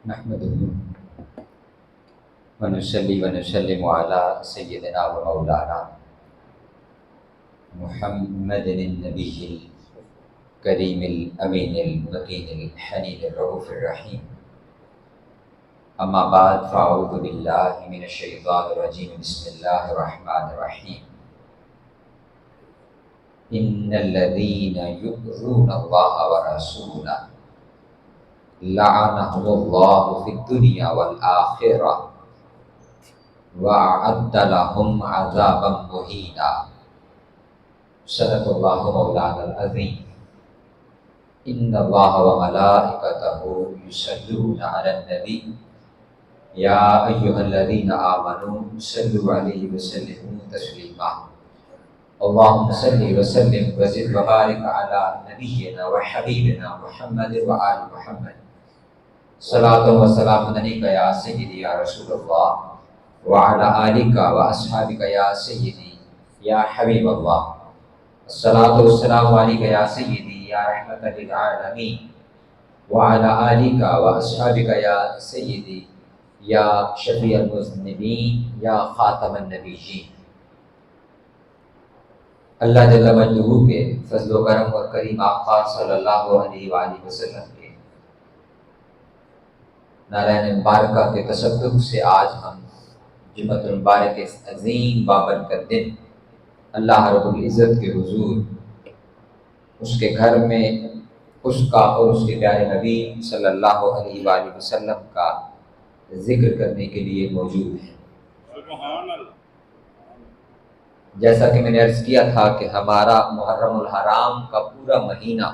نحمده ونصلي ونسلم على سيدنا ومولانا محمد النبي الكريم الأمين المكين الحنين الرؤوف الرحيم. أما بعد فأعوذ بالله من الشيطان الرجيم. بسم الله الرحمن الرحيم. إن الذين يؤذون الله ورسوله لعنهم الله في الدنيا والآخرة وأعد لهم عذابا مهينا. صدق الله مولانا العظيم. إن الله وملائكته يصلون على النبي يا أيها الذين آمنوا صلوا عليه وسلموا تسليما. اللهم صل وسلم وزد وبارك على نبينا وحبيبنا محمد وآل محمد. صلاة وسلام عليك يا سيدي يا رسول الله وعلى آلك وأصحابك يا سيدي يا حبيب الله. الصلاة والسلام عليك يا سيدي يا رحمة للعالمين وعلى آلك وأصحابك يا سيدي یا شفیع المذنبین یا خاتم النبیین. اللہ جل مجدہ کے فضل و کرم اور کریم آقا صلی اللہ علیہ وآلہ وسلم کے نالین مبارکہ کے تصدق سے آج ہم جمعۃ المبارک کے عظیم بابرکت دن اللہ رب العزت کے حضور اس کے گھر میں اس کا اور اس کے پیارے نبی صلی اللہ علیہ وآلہ وسلم کا ذکر کرنے کے لیے موجود ہیں. جیسا کہ میں نے عرض کیا تھا کہ ہمارا محرم الحرام کا پورا مہینہ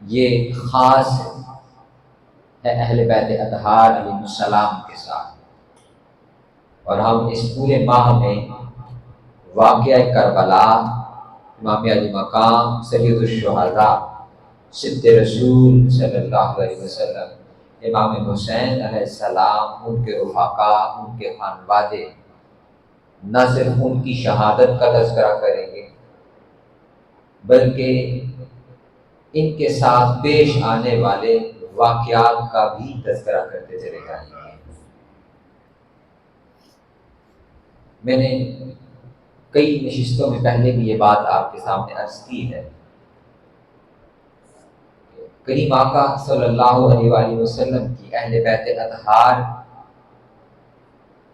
یہ خاص ہے اہل بیت اطہار علیہ السلام کے ساتھ، اور ہم اس پورے ماہ میں واقعہ کربلا، امام علی مقام، سید الشہداء، صدق رسول صلی اللہ علیہ وسلم، امام حسین علیہ السلام، ان کے رفقاء، ان کے خانوادے، نہ صرف ان کی شہادت کا تذکرہ کریں گے بلکہ ان کے ساتھ پیش آنے والے واقعات کا بھی تذکرہ کرتے چلے جائیں گے. میں نے کئی نشستوں میں پہلے بھی یہ بات آپ کے سامنے عرض کی ہے. کریم آقا صلی اللہ علیہ وآلہ وسلم کی اہل بیت اطہار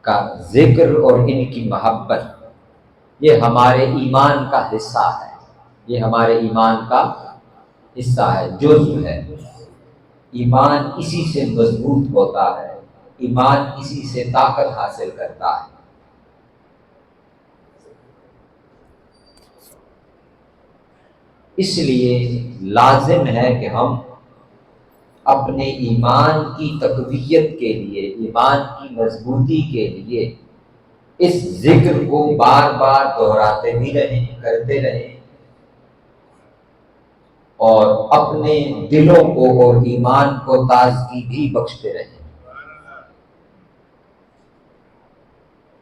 کا ذکر اور ان کی محبت یہ ہمارے ایمان کا حصہ ہے، یہ ہمارے ایمان کا حصہ ہے، جزو ہے. ایمان اسی سے مضبوط ہوتا ہے، ایمان اسی سے طاقت حاصل کرتا ہے. اس لیے لازم ہے کہ ہم اپنے ایمان کی تقویت کے لیے، ایمان کی مضبوطی کے لیے اس ذکر کو بار بار دہراتے بھی رہیں، کرتے رہیں، اور اپنے دلوں کو اور ایمان کو تازگی بھی بخشتے رہیں.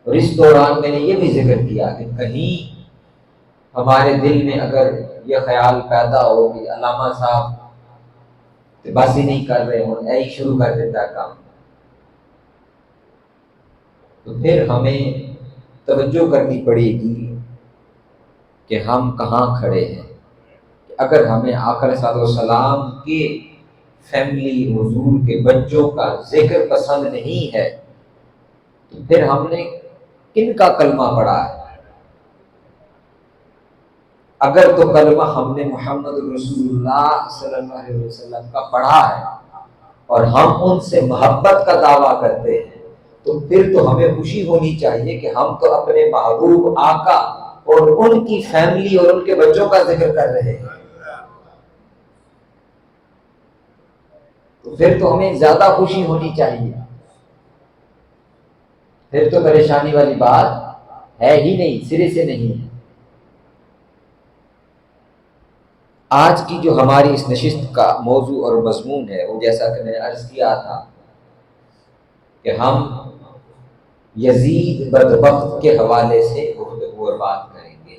اور اس دوران میں نے یہ بھی ذکر کیا کہ کہیں ہمارے دل میں اگر یہ خیال پیدا ہو کہ علامہ صاحب باسی نہیں کر رہے ہوں، ایسے شروع کر دیتا کام، تو پھر ہمیں توجہ کرنی پڑے گی کہ ہم کہاں کھڑے ہیں. اگر ہمیں آقا صلی اللہ علیہ وسلم کے فیملی، حضور کے بچوں کا ذکر پسند نہیں ہے تو پھر ہم نے کن کا کلمہ پڑھا ہے؟ اگر تو کلمہ ہم نے محمد رسول اللہ صلی اللہ علیہ وسلم کا پڑھا ہے اور ہم ان سے محبت کا دعویٰ کرتے ہیں تو پھر تو ہمیں خوشی ہونی چاہیے کہ ہم تو اپنے محبوب آقا اور ان کی فیملی اور ان کے بچوں کا ذکر کر رہے ہیں. تو پھر تو ہمیں زیادہ خوشی ہونی چاہیے. پھر تو پریشانی والی بات ہے ہی نہیں، سرے سے نہیں. آج کی جو ہماری اس نشست کا موضوع اور مضمون ہے وہ جیسا کہ میں نے عرض کیا تھا کہ ہم یزید بدبخت کے حوالے سے گفتگو اور بات کریں گے،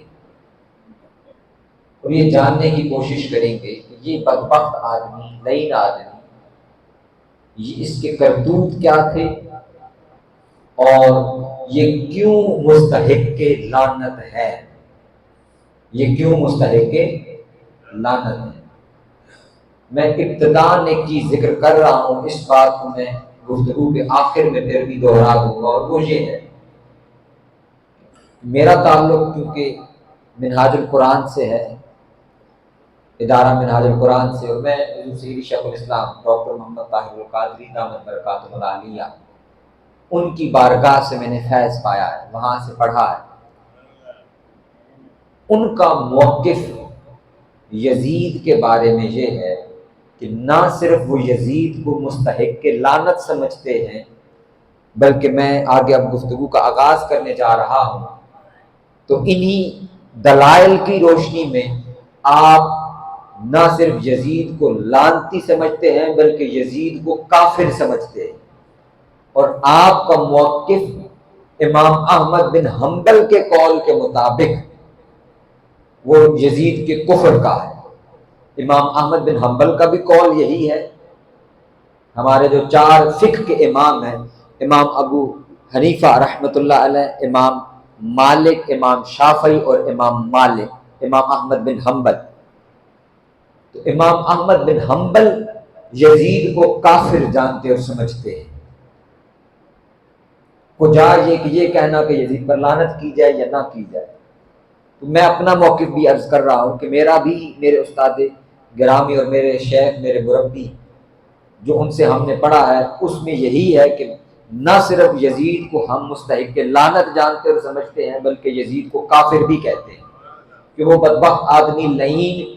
اور یہ جاننے کی کوشش کریں گے کہ یہ بدبخت آدمی، لعین آدمی اس کے کرتوت کیا تھے اور یہ کیوں مستحق لعنت ہے، یہ کیوں مستحق لعنت ہے۔ میں ابتداءً ایک چیز ذکر کر رہا ہوں، اس بات کو میں گفتگو کے آخر میں پھر بھی دوہرا دوں گا، اور وہ یہ ہے، میرا تعلق کیونکہ منہاج القرآن سے ہے، ادارہ منہاج القرآن سے، اور میں حضور سیدی شیخ الاسلام ڈاکٹر محمد طاہر القادری دامت برکاتہ العالیہ ان کی بارگاہ سے میں نے فیض پایا ہے، وہاں سے پڑھا ہے۔ ان کا موقف یزید کے بارے میں یہ ہے کہ نہ صرف وہ یزید کو مستحق لعنت سمجھتے ہیں، بلکہ میں آگے اب گفتگو کا آغاز کرنے جا رہا ہوں تو انہی دلائل کی روشنی میں آپ نہ صرف یزید کو لعنتی سمجھتے ہیں بلکہ یزید کو کافر سمجھتے ہیں، اور آپ کا موقف امام احمد بن حنبل کے قول کے مطابق وہ یزید کے کفر کا ہے۔ امام احمد بن حنبل کا بھی قول یہی ہے، ہمارے جو 4 فقہ کے امام ہیں، امام ابو حنیفہ رحمۃ اللہ علیہ، امام مالک، امام شافعی اور امام مالک، امام احمد بن حنبل، تو امام احمد بن حنبل یزید کو کافر جانتے اور سمجھتے ہیں۔ کجا یہ کہ یہ کہنا کہ یزید پر لعنت کی جائے یا نہ کی جائے، تو میں اپنا موقف بھی عرض کر رہا ہوں کہ میرا بھی میرے استاد گرامی اور میرے شیخ، میرے مربی جو ان سے ہم نے پڑھا ہے، اس میں یہی ہے کہ نہ صرف یزید کو ہم مستحق لعنت جانتے اور سمجھتے ہیں بلکہ یزید کو کافر بھی کہتے ہیں، کہ وہ بدبخت آدمی لعین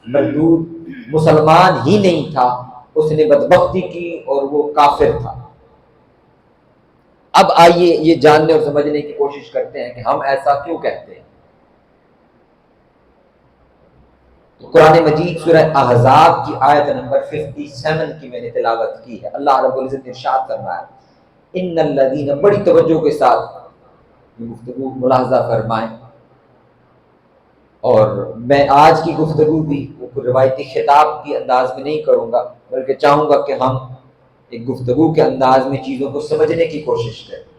مردود مسلمان ہی نہیں تھا، اس نے بدبختی کی اور وہ کافر تھا۔ اب آئیے یہ جاننے اور سمجھنے کی کوشش کرتے ہیں کہ ہم ایسا کیوں کہتے ہیں۔ قرآن مجید سورہ احزاب کی آیت نمبر 57 کی میں نے تلاوت کی ہے۔ اللہ رب العزت نے ارشاد فرمایا، ان الذین، بڑی توجہ کے ساتھ یہ گفتگو ملاحظہ فرمائیں، اور میں آج کی گفتگو بھی روایتی خطاب کے انداز میں نہیں کروں گا بلکہ چاہوں گا کہ ہم ایک گفتگو کے انداز میں چیزوں کو سمجھنے کی کوشش کریں۔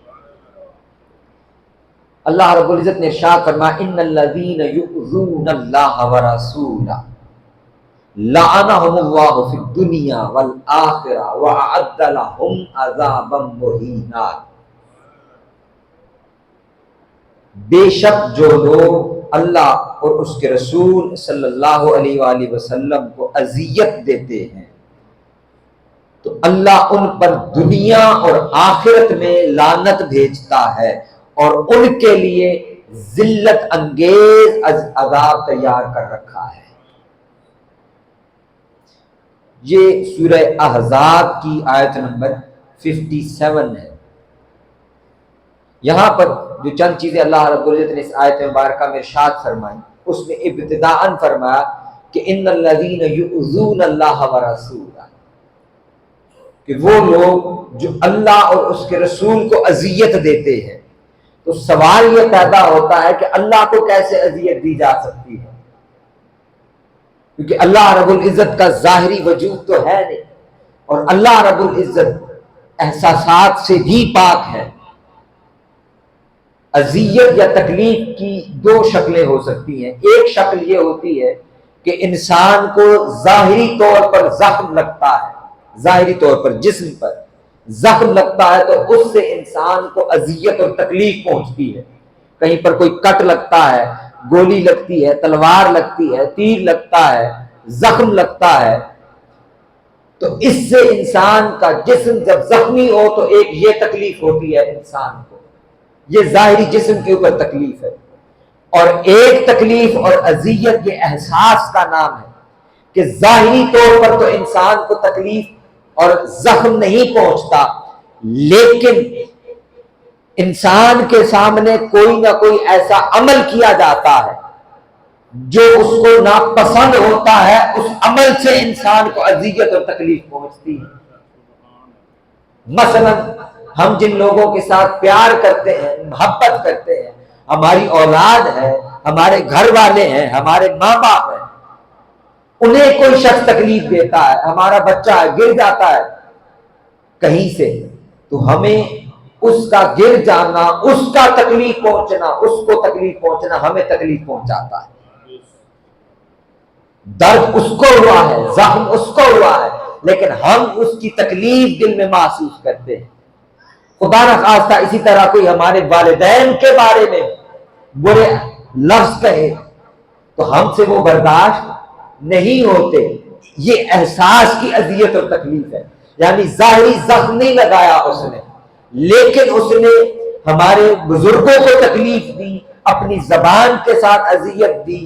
اللہ رب العزت نے ارشاد فرمایا، ان الذین یؤذون اللہ ورسولہ لعنہم اللہ فی الدنیا والآخرہ وأعد لہم عذابا مہینا۔ بے شک جو لوگ اللہ اور اس کے رسول صلی اللہ علیہ وآلہ وسلم کو اذیت دیتے ہیں تو اللہ ان پر دنیا اور آخرت میں لعنت بھیجتا ہے اور ان کے لیے ذلت انگیز عذاب تیار کر رکھا ہے۔ یہ سورہ احزاب کی آیت نمبر 57 ہے۔ یہاں پر جو چند چیزیں اللہ رب العزت نے اس آیت مبارکہ میں ارشاد فرمائی، اس میں ابتداءً فرمایا کہ ان الذین یؤذون اللہ ورسولہ، کہ وہ لوگ جو اللہ اور اس کے رسول کو اذیت دیتے ہیں، تو سوال یہ پیدا ہوتا ہے کہ اللہ کو کیسے اذیت دی جا سکتی ہے، کیونکہ اللہ رب العزت کا ظاہری وجود تو ہے نہیں، اور اللہ رب العزت احساسات سے بھی پاک ہے۔ اذیت یا تکلیف کی 2 شکلیں ہو سکتی ہیں۔ ایک شکل یہ ہوتی ہے کہ انسان کو ظاہری طور پر زخم لگتا ہے، ظاہری طور پر جسم پر زخم لگتا ہے تو اس سے انسان کو اذیت اور تکلیف پہنچتی ہے، کہیں پر کوئی کٹ لگتا ہے، گولی لگتی ہے، تلوار لگتی ہے، تیر لگتا ہے، زخم لگتا ہے، تو اس سے انسان کا جسم جب زخمی ہو تو ایک یہ تکلیف ہوتی ہے انسان کو، یہ ظاہری جسم کے اوپر تکلیف ہے۔ اور ایک تکلیف اور اذیت یہ احساس کا نام ہے کہ ظاہری طور پر تو انسان کو تکلیف اور زخم نہیں پہنچتا، لیکن انسان کے سامنے کوئی نہ کوئی ایسا عمل کیا جاتا ہے جو اس کو ناپسند ہوتا ہے، اس عمل سے انسان کو اذیت اور تکلیف پہنچتی ہے۔ مثلا ہم جن لوگوں کے ساتھ پیار کرتے ہیں، محبت کرتے ہیں، ہماری اولاد ہے، ہمارے گھر والے ہیں، ہمارے ماں باپ ہیں، انہیں کوئی شخص تکلیف دیتا ہے، ہمارا بچہ گر جاتا ہے کہیں سے، تو ہمیں اس کا گر جانا، اس کا تکلیف پہنچنا، اس کو تکلیف پہنچنا ہمیں تکلیف پہنچاتا ہے۔ درد اس کو ہوا ہے، زخم اس کو ہوا ہے، لیکن ہم اس کی تکلیف دل میں محسوس کرتے ہیں۔ خدا نہ خواستہ اسی طرح کوئی ہمارے والدین کے بارے میں برے لفظ کہے تو ہم سے وہ برداشت نہیں ہوتے۔ یہ احساس کی اذیت اور تکلیف ہے، یعنی ظاہری زخم نہیں لگایا اس نے، لیکن اس نے ہمارے بزرگوں کو تکلیف دی، اپنی زبان کے ساتھ اذیت دی،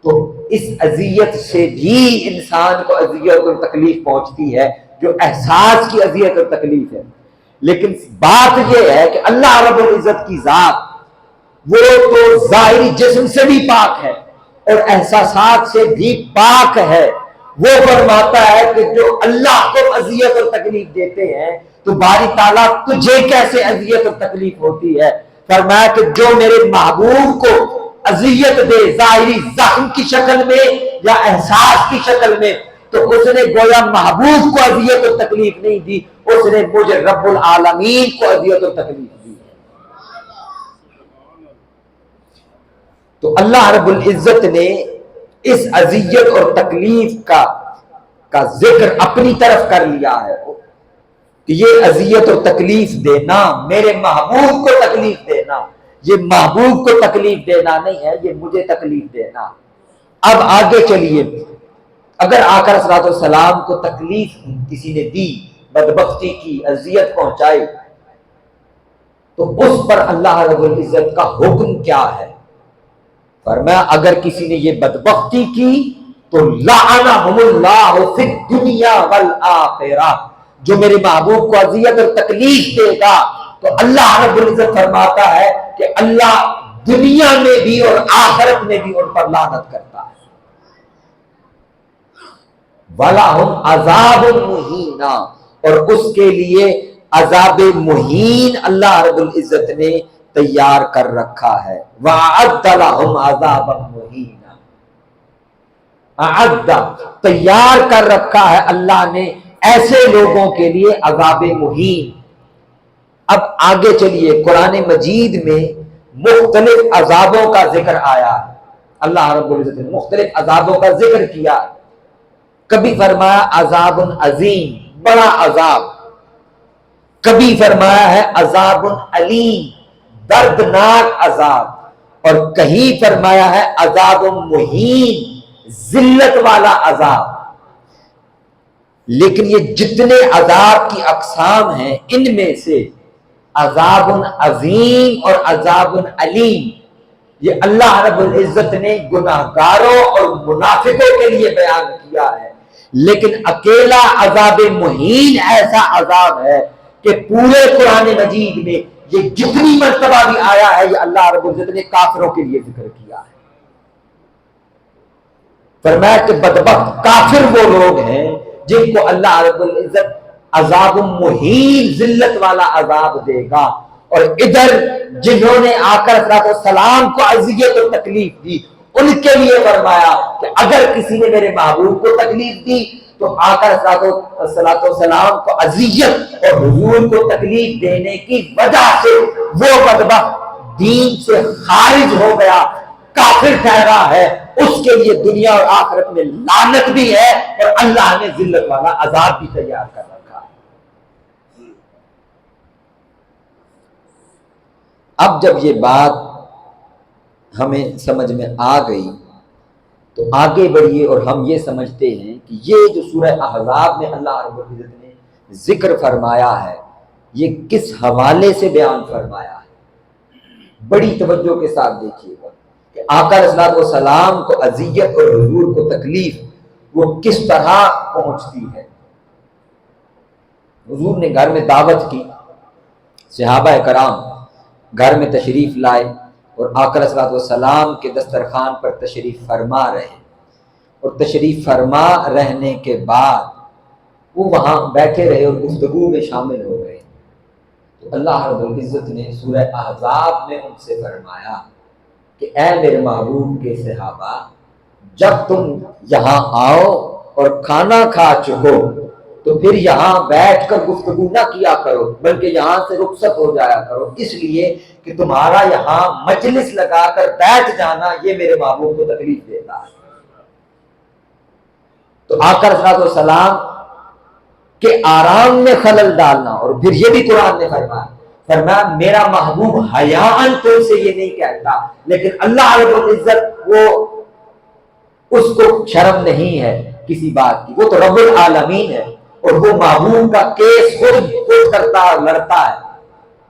تو اس اذیت سے بھی انسان کو اذیت اور تکلیف پہنچتی ہے، جو احساس کی اذیت اور تکلیف ہے۔ لیکن بات یہ ہے کہ اللہ رب العزت کی ذات وہ تو ظاہری جسم سے بھی پاک ہے اور احساسات سے بھی پاک ہے۔ وہ فرماتا ہے کہ جو اللہ کو اذیت اور تکلیف دیتے ہیں تو باری تعالیٰ تجھے کیسے اذیت اور تکلیف ہوتی ہے؟ فرمایا کہ جو میرے محبوب کو اذیت دے ظاہری زخم کی شکل میں یا احساس کی شکل میں، تو اس نے گویا محبوب کو اذیت اور تکلیف نہیں دی، اس نے مجھے رب العالمین کو اذیت اور تکلیف دی۔ تو اللہ رب العزت نے اس اذیت اور تکلیف کا ذکر اپنی طرف کر لیا ہے کہ یہ اذیت اور تکلیف دینا، میرے محبوب کو تکلیف دینا، یہ محبوب کو تکلیف دینا نہیں ہے، یہ مجھے تکلیف دینا۔ اب آگے چلیے، اگر آقا صلی اللہ علیہ وسلم کو تکلیف کسی نے دی، بدبختی کی، اذیت پہنچائی، تو اس پر اللہ رب العزت کا حکم کیا ہے؟ فرمایا اگر کسی نے یہ بدبختی کی تو لعنہم اللہ فی الدنیا والآخرہ، جو میرے محبوب کو اذیت اور تکلیف دے گا تو اللہ رب العزت فرماتا ہے کہ اللہ دنیا میں بھی اور آخرت میں بھی ان پر لعنت کرتا ہے۔ وَلَهُمْ عَذَابٌ مُهِينٌ، اور اس کے لیے عذاب مہین اللہ رب العزت نے تیار کر رکھا ہے۔ وَأَعَدَّ لَهُمْ عَذَابًا مُهِينًا، اعد تیار کر رکھا ہے اللہ نے ایسے لوگوں کے لیے عذاب مہین۔ اب آگے چلیے، قرآن مجید میں مختلف عذابوں کا ذکر آیا ہے، اللہ رب العزت نے مختلف عذابوں کا ذکر کیا، کبھی فرمایا عذاب عظیم، بڑا عذاب، کبھی فرمایا ہے عذاب علیم، دردناک عذاب، اور کہیں فرمایا ہے عذاب مہین، ذلت والا عذاب۔ لیکن یہ جتنے عذاب کی اقسام ہیں ان میں سے عذاب عظیم اور عذاب علیم یہ اللہ رب العزت نے گناہگاروں اور منافقوں کے لیے بیان کیا ہے، لیکن اکیلا عذاب مہین ایسا عذاب ہے کہ پورے قرآن مجید میں یہ جتنی مرتبہ بھی آیا ہے یہ اللہ رب العزت نے کافروں کے لیے ذکر کیا ہے۔ فرمایا کہ بدبخت کافر وہ لوگ ہیں جن کو اللہ رب العزت عذاب مہین، ذلت والا عذاب دے گا، اور ادھر جنہوں نے آقا صلی اللہ علیہ وسلم کو اذیت اور تکلیف دی ان کے لیے فرمایا کہ اگر کسی نے میرے محبوب کو تکلیف دی تو آقا صلی اللہ علیہ وسلم کو اذیت اور حضور کو تکلیف دینے کی وجہ سے وہ بدبخت دین سے خارج ہو گیا، کافر ٹھہرا ہے، اس کے لیے دنیا اور آخرت میں لعنت بھی ہے اور اللہ نے ذلت والا عذاب بھی تیار کر رکھا ہے۔ اب جب یہ بات ہمیں سمجھ میں آ گئی تو آگے بڑھیے، اور ہم یہ سمجھتے ہیں کہ یہ جو سورہ احزاب میں اللہ رب العزت نے ذکر فرمایا ہے یہ کس حوالے سے بیان فرمایا ہے۔ بڑی توجہ کے ساتھ دیکھیے گا کہ آقا علیہ الصلوۃ والسلام کو اذیت اور حضور کو تکلیف وہ کس طرح پہنچتی ہے۔ حضور نے گھر میں دعوت کی، صحابہ کرام گھر میں تشریف لائے اور آقا علیہ الصلوۃ والسلام کے دسترخوان پر تشریف فرما رہے، اور تشریف فرما رہنے کے بعد وہ وہاں بیٹھے رہے اور گفتگو میں شامل ہو گئے، تو اللہ رب العزت نے سورہ احزاب میں ان سے فرمایا کہ اے میرے محبوب کے صحابہ، جب تم یہاں آؤ اور کھانا کھا چکو تو پھر یہاں بیٹھ کر گفتگو نہ کیا کرو بلکہ یہاں سے رخصت ہو جایا کرو، اس لیے کہ تمہارا یہاں مجلس لگا کر بیٹھ جانا یہ میرے محبوب کو تکلیف دیتا ہے۔ تو آقا صلی اللہ علیہ وسلم کے آرام میں خلل ڈالنا، اور پھر یہ بھی قرآن نے فرمایا میرا محبوب حیاءً تو سے یہ نہیں کہتا، لیکن اللہ رب العزت وہ اس کو شرم نہیں ہے کسی بات کی، وہ تو رب العالمین ہے اور وہ محبوب کا کیس خود کرتا اور لڑتا ہے۔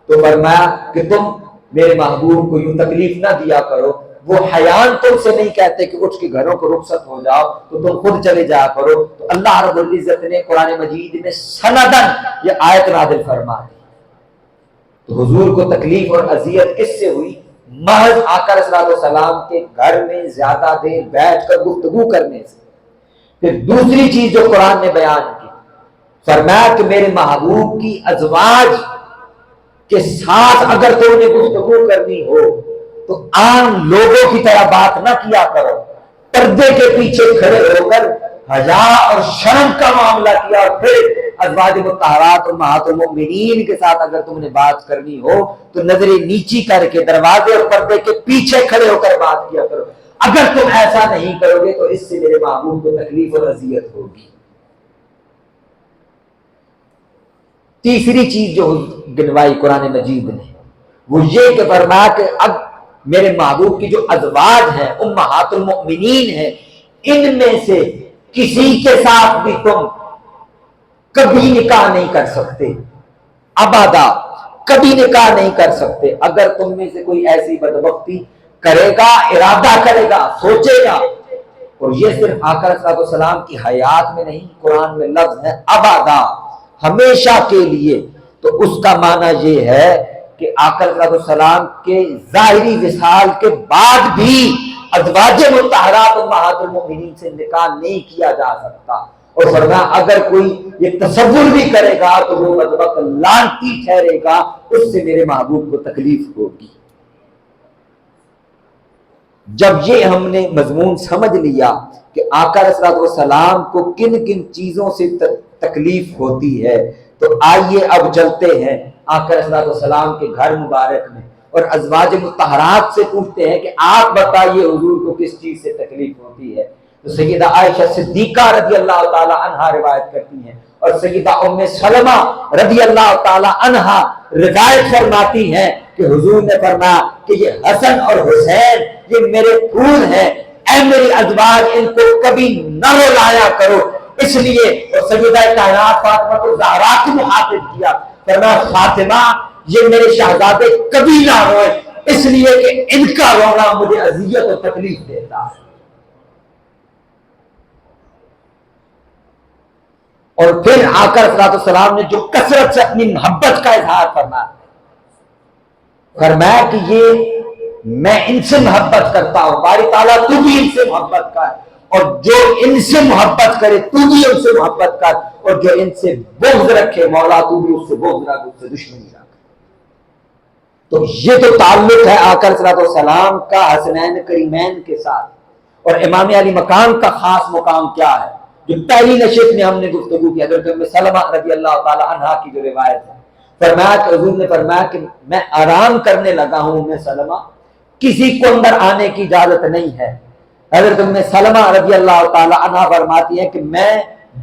تو فرمایا کہ تم میرے محبوب کو یوں تکلیف نہ دیا کرو، وہ حیاءً تم سے نہیں کہتے کہ اٹھ کے گھروں کو رخصت ہو جاؤ، تو تم خود چلے جایا کرو۔ تو اللہ رب العزت نے قرآن مجید میں سندن یہ آیت نازل فرما دی۔ تو حضور کو تکلیف اور اذیت کس سے ہوئی؟ محض آقا صلی اللہ علیہ وسلم کے گھر میں زیادہ دیر بیٹھ کر گفتگو کرنے سے۔ پھر دوسری چیز جو قرآن نے بیان کی، فرمایا کہ میرے محبوب کی ازواج کے ساتھ اگر تم نے گفتگو کرنی ہو تو عام لوگوں کی طرح بات نہ کیا کرو، پردے کے پیچھے کھڑے ہو کر حیا اور شرم کا معاملہ کیا، اور پھر ازواج مطہرات اور امہات المؤمنین کے ساتھ اگر تم نے بات کرنی ہو تو نظریں نیچی کر کے دروازے اور پردے کے پیچھے کھڑے ہو کر بات کیا کرو۔ اگر تم ایسا نہیں کرو گے تو اس سے میرے محبوب کو تکلیف اور اذیت ہوگی۔ تیسری چیز جو گنوائی قرآن مجید نے وہ یہ کہ فرمایا کہ اب میرے محبوب کی جو ازواج ہیں امہات المؤمنین ہیں، ان میں سے کسی کے ساتھ بھی تم کبھی نکاح نہیں کر سکتے، ابدا کبھی نکاح نہیں کر سکتے۔ اگر تم میں سے کوئی ایسی بدبختی کرے گا، ارادہ کرے گا، سوچے گا، اور یہ صرف آقا صلی اللہ علیہ وسلم کی حیات میں نہیں، قرآن میں لفظ ہے ابدا، ہمیشہ کے لیے، تو اس کا معنی یہ ہے کہ آقا صلی اللہ علیہ وسلم کے ظاہری وصال کے بعد بھی ازواج مطہرات امہات المؤمنین سے نکاح نہیں کیا جا سکتا۔ اور فرمایا اگر کوئی یہ تصور بھی کرے گا تو وہ بدبخت لعنتی ٹھہرے گا، اس سے میرے محبوب کو تکلیف ہوگی۔ جب یہ ہم نے مضمون سمجھ لیا کہ آقا صلی اللہ علیہ وسلم کو کن کن چیزوں سے تکلیف ہوتی ہے، تو آئیے اب چلتے ہیں آقا صلی اللہ علیہ وسلم کے گھر مبارک میں اور ازواج مطہرات سے پوچھتے ہیں کہ آپ بتائیے حضور کو کس چیز سے تکلیف ہوتی ہے۔ تو سیدہ عائشہ صدیقہ رضی اللہ تعالی عنہا روایت کرتی ہیں، اور سیدہ ام سلمہ رضی اللہ تعالی عنہا روایت فرماتی ہیں کہ حضور نے فرمایا کہ یہ حسن اور حسین یہ میرے پھول ہیں، اے میری ازواج ان کو کبھی نہ رلایا کرو۔ اس لیے اور سیدہ کائنات فاطمہ الزہرا کو مخاطب کیا، فرمایا فاطمہ یہ میرے شہزادے کبھی نہ روئے، اس لیے کہ ان کا رونا مجھے اذیت اور تکلیف دیتا ہے۔ اور پھر آقا صلی اللہ علیہ وسلم نے جو کثرت سے اپنی محبت کا اظہار فرمایا کہ یہ میں ان سے محبت کرتا ہوں، باری تعالیٰ تو بھی ان سے محبت کر، اور جو ان سے محبت کرے تو بھی ان سے محبت کر، اور جو ان سے بغض رکھے مولا تو بھی اس سے بغض رکھ، اس سے دشمنی رکھ۔ تو یہ تو تعلق ہے آقا صلی اللہ علیہ وسلم کا حسنین کریمین کے ساتھ۔ اور امام علی مقام کا خاص مقام کیا ہے جو پہلی نشست میں ہم نے گفتگو کی، حضرت ام سلمہ رضی اللہ تعالی عنہا کی جو روایت ہے، فرمایا کہ حضور نے فرمایا کہ میں آرام کرنے لگا ہوں ام سلمہ، کسی کو اندر آنے کی اجازت نہیں ہے۔ حضرت ام سلمہ رضی اللہ تعالی عنہا فرماتی ہے کہ میں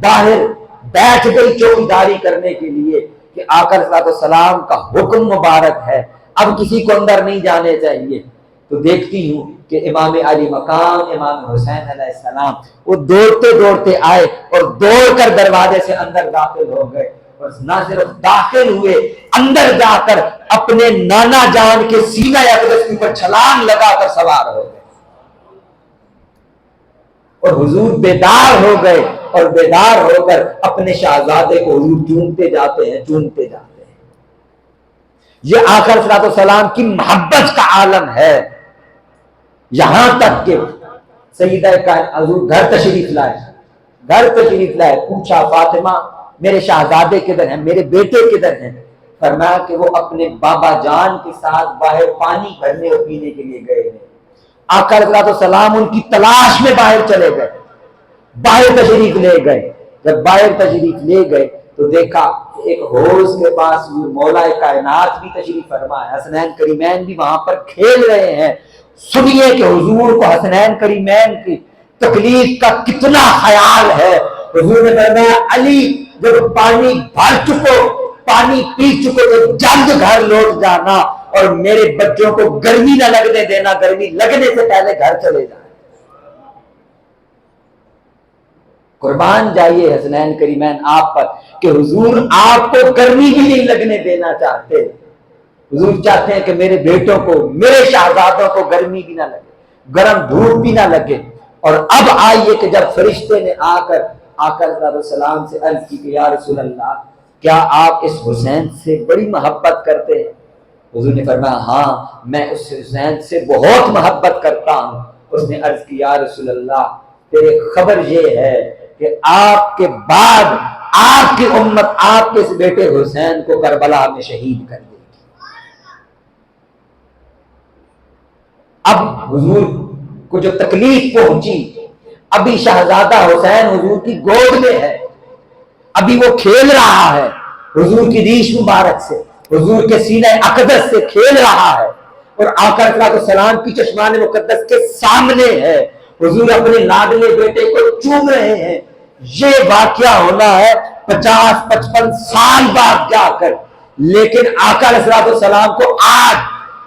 باہر بیٹھ گئی چوکیداری کرنے کے لیے کہ آقا صلی اللہ علیہ وسلم کا حکم مبارک ہے، اب کسی کو اندر نہیں جانے چاہیے۔ تو دیکھتی ہوں کہ امام علی مقام امام حسین علیہ السلام وہ دوڑتے دوڑتے آئے اور دوڑ کر دروازے سے اندر داخل ہو گئے، اور نہ صرف داخل ہوئے، اندر جا کر اپنے نانا جان کے سینہ اقدس کے اوپر چھلانگ لگا کر سوار ہو گئے، اور حضور بیدار ہو گئے، اور بیدار ہو کر اپنے شہزادے کو حضور چومتے جاتے ہیں، چومتے جاتے ہیں۔ یہ آقا صلی اللہ علیہ وسلم کی محبت کا عالم ہے، یہاں تک کہ سیدہ حضور گھر تشریف لائے، پوچھا فاطمہ میرے شہزادے کدھر ہیں، میرے بیٹے کدھر ہیں؟ فرمایا کہ وہ اپنے بابا جان کے ساتھ باہر پانی بھرنے اور پینے کے لیے گئے ہیں۔ آقا صلی اللہ علیہ وسلم ان کی تلاش میں باہر چلے گئے، باہر تشریف لے گئے۔ جب باہر تشریف لے گئے تو دیکھا ایک حوض کے پاس مولا کائنات بھی تشریف فرما ہے، حسنین کریمین بھی وہاں پر کھیل رہے ہیں۔ سنیے کہ حضور کو حسنین کریمین کی تکلیف کا کتنا خیال ہے۔ حضور نے فرمایا علی جب پانی بھر چکو، پانی پی چکو تو جلد گھر لوٹ جانا اور میرے بچوں کو گرمی نہ لگنے دینا، گرمی لگنے سے پہلے گھر چلے جائیں۔ قربان جائیے حسنین کریمین آپ پر کہ حضور آپ کو گرمی بھی نہیں لگنے دینا چاہتے۔ حضور چاہتے ہیں کہ میرے بیٹوں کو، میرے شہزادوں کو گرمی بھی نہ لگے، گرم دھوپ بھی نہ لگے۔ اور اب آئیے کہ جب فرشتے نے آ کر علیہ السلام سے عرض کی کہ یا رسول اللہ کیا آپ اس حسین سے بڑی محبت کرتے ہیں؟ حضور نے فرمایا ہاں میں اس حسین سے بہت محبت کرتا ہوں۔ اس نے عرض کی یا رسول اللہ تیرے خبر یہ ہے کہ آپ کے بعد آپ کی امت آپ کے اس بیٹے حسین کو کربلا میں شہید کر دے گی۔ اب حضور کو جو تکلیف پہنچی، ابھی شہزادہ حسین حضور کی گود میں ہے، ابھی وہ کھیل رہا ہے حضور کی ریش مبارک سے، حضور کے سینہ اقدس سے کھیل رہا ہے، اور آقا علیہ السلام کی چشمان مقدس کے سامنے ہے، حضور اپنے لاڈلے بیٹے کو چوم رہے ہیں۔ یہ واقعہ ہونا ہے 50-55 سال بعد جا کر، لیکن آقا علیہ السلام کو آج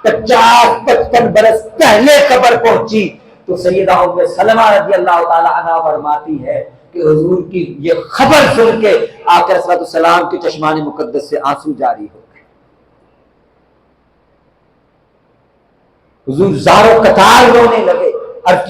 50-55 برس پہلے خبر پہنچی تو سیدہ ام سلمہ رضی اللہ تعالی عنہا فرماتی ہے کہ حضور کی یہ خبر سن کے آقا علیہ السلام کے چشمان مقدس سے آنسو جاری ہو گئے۔ حضور زاروں قطار رونے لگے،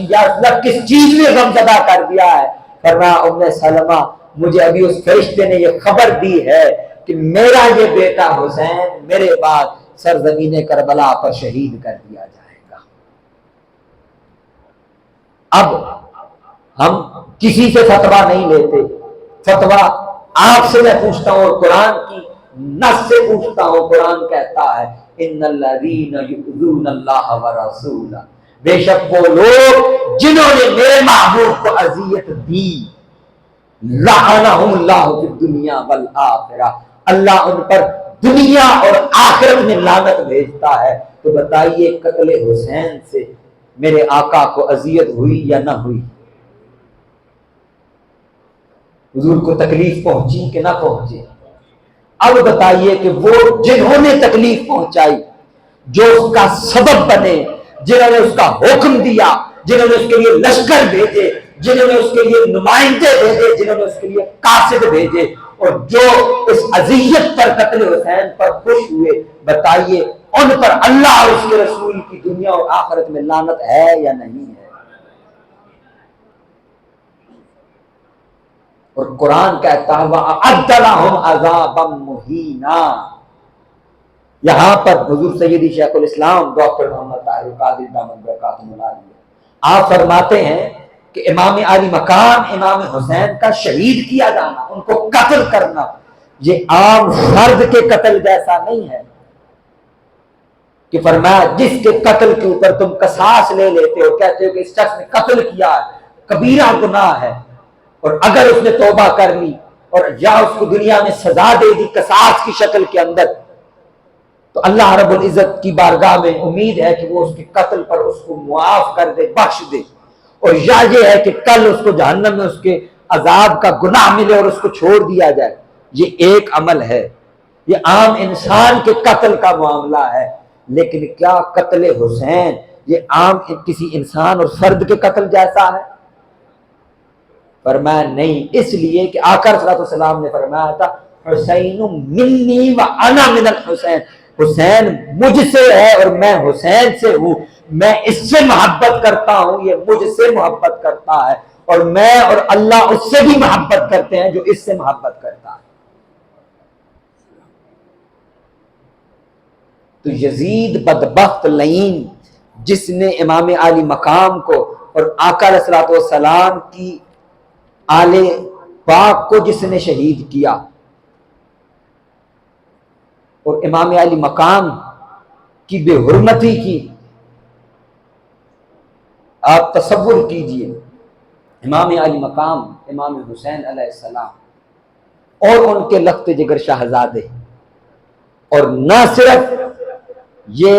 یا اللہ کس چیز نے غم زدہ کر دیا ہے؟ فرمایا ام سلمہ مجھے ابھی اس فرشتے نے یہ خبر دی ہے کہ میرا یہ بیٹا حسین میرے بعد سرزمین کربلا پر شہید کر دیا جائے گا۔ اب ہم کسی سے فتویٰ نہیں لیتے، فتویٰ آپ سے میں پوچھتا ہوں اور قرآن کی نص سے پوچھتا ہوں۔ قرآن کہتا ہے ان الذین یؤذون اللہ ورسولہ، بے شک وہ لوگ جنہوں نے میرے محبوب کو اذیت دی، لعنہم اللہ فی الدنیا والآخرہ، اللہ ان پر دنیا اور آخرت میں لعنت بھیجتا ہے۔ تو بتائیے قتل حسین سے میرے آقا کو اذیت ہوئی یا نہ ہوئی؟ حضور کو تکلیف پہنچی کہ نہ پہنچی؟ اب بتائیے کہ وہ جنہوں نے تکلیف پہنچائی، جو اس کا سبب بنے، جنہوں نے اس کا حکم دیا، جنہوں نے اس کے لیے لشکر بھیجے، جنہوں نے اس کے لیے نمائندے بھیجے، جنہوں نے اس کے لیے قاصد بھیجے، اور جو اس اذیت پر قتل حسین پر خوش ہوئے، بتائیے ان پر اللہ اور اس کے رسول کی دنیا اور آخرت میں لعنت ہے یا نہیں ہے؟ اور قرآن کہتا ہے وَأَعَدَّ لَهُمْ عَذَابًا مُهِينًا۔ یہاں پر حضور سیدی شیخ الاسلام ڈاکٹر محمد طاہر القادری دامت برکاتہ العالیہ آپ فرماتے ہیں کہ امام علی مقام امام حسین کا شہید کیا جانا، ان کو قتل کرنا، یہ عام فرد کے قتل جیسا نہیں ہے کہ فرمایا جس کے قتل کے اوپر تم قصاص لے لیتے ہو، کہتے ہو کہ اس شخص نے قتل کیا ہے، کبیرہ گناہ ہے، اور اگر اس نے توبہ کر لی اور یا اس کو دنیا میں سزا دے دی قصاص کی شکل کے اندر، تو اللہ رب العزت کی بارگاہ میں امید ہے کہ وہ اس کے قتل پر اس کو معاف کر دے، بخش دے، اور یا یہ ہے کہ کل اس کو جہنم میں اس کے عذاب کا گناہ ملے اور اس کو چھوڑ دیا جائے۔ یہ ایک عمل ہے، یہ عام انسان کے قتل کا معاملہ ہے، لیکن کیا قتل حسین یہ عام کسی انسان اور فرد کے قتل جیسا ہے؟ فرمایا نہیں، اس لیے کہ آقا صلی اللہ علیہ وسلم نے فرمایا تھا حسین منی و انا من الحسین، حسین مجھ سے ہے اور میں حسین سے ہوں، میں اس سے محبت کرتا ہوں، یہ مجھ سے محبت کرتا ہے، اور میں اور اللہ اس سے بھی محبت کرتے ہیں جو اس سے محبت کرتا ہے۔ تو یزید بدبخت لعین جس نے امام علی مقام کو اور آقا علیہ الصلوۃ والسلام کی آل پاک کو جس نے شہید کیا اور امام علی مقام کی بے حرمتی کی، آپ تصور کیجئے امام علی مقام امام حسین علیہ السلام اور ان کے لخت جگر شہزادے. اور نہ صرف یہ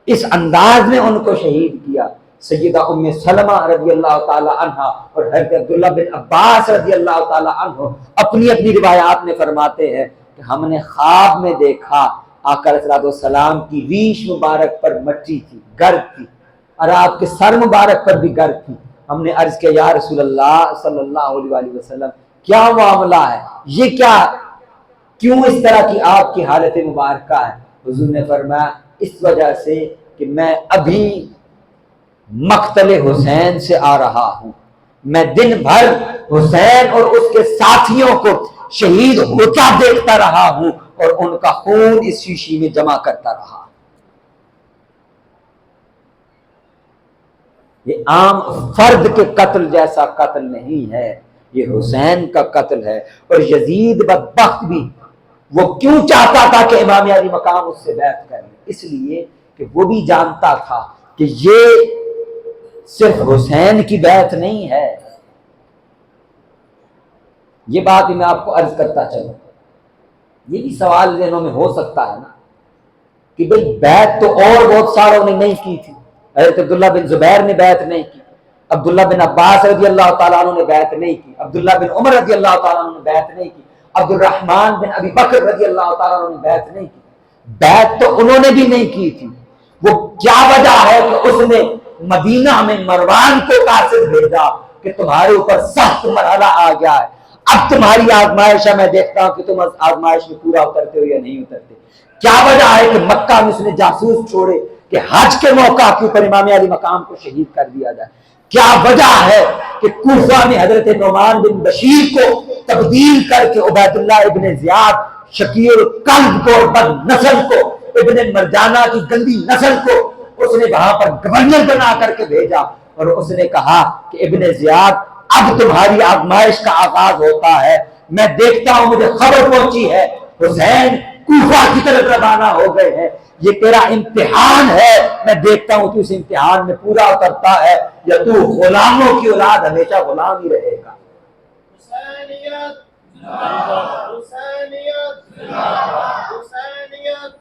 اس انداز میں ان کو شہید کیا، سیدہ ام سلمہ رضی اللہ تعالی عنہ اور حضرت عبداللہ بن عباس رضی اللہ تعالی عنہ اپنی اپنی روایات میں فرماتے ہیں کہ ہم نے خواب میں دیکھا آقا علیہ الصلوۃ والسلام کی ریش مبارک پر مٹی تھی، گرد تھی، اور آپ کے سر مبارک پر بھی گرد تھی. ہم نے عرض کیا یا رسول اللہ صلی اللہ علیہ وآلہ وسلم کیا معاملہ ہے، یہ کیا، کیوں اس طرح کی آپ کی حالت مبارکہ ہے؟ حضور نے فرمایا اس وجہ سے کہ میں ابھی مقتل حسین سے آ رہا ہوں، میں دن بھر حسین اور اس کے ساتھیوں کو شہید ہوتا دیکھتا رہا ہوں اور ان کا خون اس شیشی میں جمع کرتا رہا. یہ عام فرد کے قتل جیسا قتل نہیں ہے، یہ حسین کا قتل ہے. اور یزید بدبخت بھی وہ کیوں چاہتا تھا کہ امام علی مقام اس سے بیعت کر لے؟ اس لیے کہ وہ بھی جانتا تھا کہ یہ صرف حسین کی بیعت نہیں ہے. یہ بات میں آپ کو عرض کرتا چلوں، یہ بھی سوال ذہنوں میں ہو سکتا ہے نا کہ بھئی بیعت تو اور بہت ساروں نے نہیں کی تھی. حضرت عبداللہ بن زبیر نے بیعت نہیں کی، عبداللہ بن عباس رضی اللہ تعالیٰ عنہ نے بیعت نہیں کی، عبداللہ بن عمر رضی اللہ تعالیٰ عنہ نے بیعت نہیں کی، عبد الرحمن بن ابی بکر رضی اللہ تعالیٰ عنہ نے بیعت نہیں کی. بیعت تو انہوں نے بھی نہیں کی تھی. وہ کیا وجہ ہے کہ اس نے مدینہ میں مروان کو قاصد بھیجا کہ تمہارے اوپر سخت مرحلہ آ گیا ہے، اب تمہاری آزمائش ہے، میں دیکھتا ہوں کہ تم آزمائش میں پورا اترتے ہو یا نہیں اترتے. کیا وجہ ہے کہ مکہ میں اس نے جاسوس چھوڑے کہ حج کے موقع کے اوپر امام علی مقام کو شہید کر دیا جائے. کیا وجہ ہے کہ کوفہ میں حضرت نعمان بن بشیر کو تبدیل کر کے عبید اللہ ابن زیاد شقیق القلب کو اور بد نسل کو، ابن مرجانہ کی گندی نسل کو اس نے وہاں پر گورنر بنا کر کے بھیجا اور اس نے کہا کہ ابن زیاد اب تمہاری آزمائش کا آغاز ہوتا ہے. میں دیکھتا ہوں مجھے خبر پہنچی ہے حسین کوفہ کی طرف روانہ ہو گئے ہیں، یہ تیرا امتحان ہے، میں دیکھتا ہوں تو اس امتحان میں پورا اترتا ہے یا تو غلاموں کی اولاد ہمیشہ غلام ہی رہے گا. حسینیت حسینیت حسینیت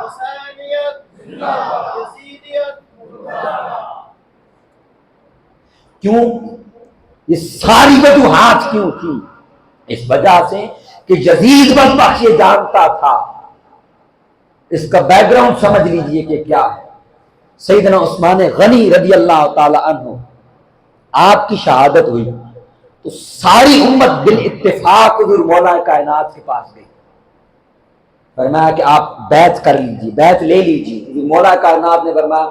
حسینیت یزیدیت. کیوں یہ ساری وجوہات کیوں تھی؟ اس وجہ سے کہ یزید بدبخت یہ جانتا تھا. اس کا بیک گراؤنڈ سمجھ لیجئے کہ کیا ہے. سیدنا عثمان غنی رضی اللہ تعالی عنہ آپ کی شہادت ہوئی تو ساری امت بالاتفاق حضور مولا کائنات کے پاس گئی، فرمایا کہ آپ بیعت کر لیجئے، بیعت لے لیجئے. حضور مولا کائنات نے فرمایا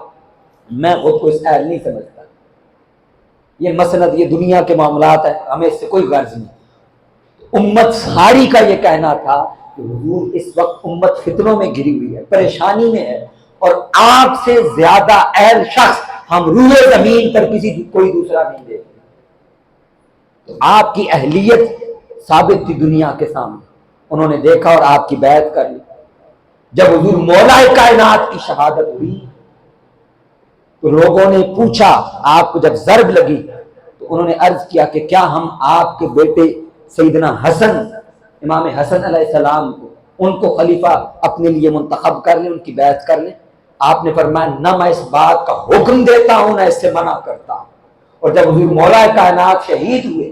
میں خود کو اس اہل نہیں سمجھتا، یہ مسند یہ دنیا کے معاملات ہیں، ہمیں اس سے کوئی غرض نہیں. امت ساری کا یہ کہنا تھا کہ حضور اس وقت امت فتنوں میں گھری ہوئی ہے، پریشانی میں ہے، اور آپ سے زیادہ اہل شخص ہم روح زمین پر کوئی دوسرا نہیں دیکھتے. تو آپ کی اہلیت ثابت تھی دنیا کے سامنے، انہوں نے دیکھا اور آپ کی بیعت کر لی. جب حضور مولا کائنات کی شہادت ہوئی تو لوگوں نے پوچھا، آپ کو جب ضرب لگی تو انہوں نے عرض کیا کہ کیا ہم آپ کے بیٹے سیدنا حسن، امام حسن علیہ السلام کو، ان کو خلیفہ اپنے لیے منتخب کر لیں، ان کی بیعت کر لیں؟ آپ نے فرمایا نہ میں اس بات کا حکم دیتا ہوں نہ اس سے منع کرتا ہوں. اور جب حضور مولا کائنات شہید ہوئے،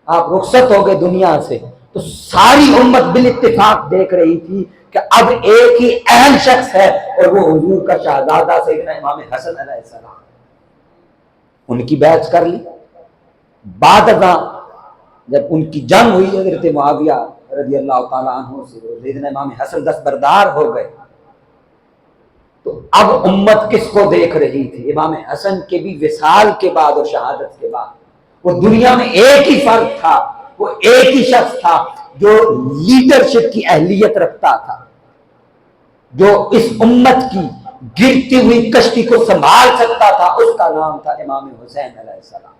آپ رخصت ہو گئے دنیا سے، تو ساری امت بالاتفاق دیکھ رہی تھی کہ اب ایک ہی اہم شخص ہے اور وہ حضور کا شہزادہ سیدنا امام حسن علیہ السلام. ان کی بیعت کر لی. بعد ازاں جب ان کی جنگ ہوئی حضرت معاویہ رضی اللہ تعالیٰ عنہ سے، سیدنا امام حسن دستبردار ہو گئے، تو اب امت کس کو دیکھ رہی تھی؟ امام حسن کے بھی وصال کے بعد اور شہادت کے بعد وہ دنیا میں ایک ہی فرد تھا، وہ ایک ہی شخص تھا جو لیڈرشپ کی اہلیت رکھتا تھا، جو اس امت کی گرتی ہوئی کشتی کو سنبھال سکتا تھا. اس کا نام تھا امام حسین علیہ السلام.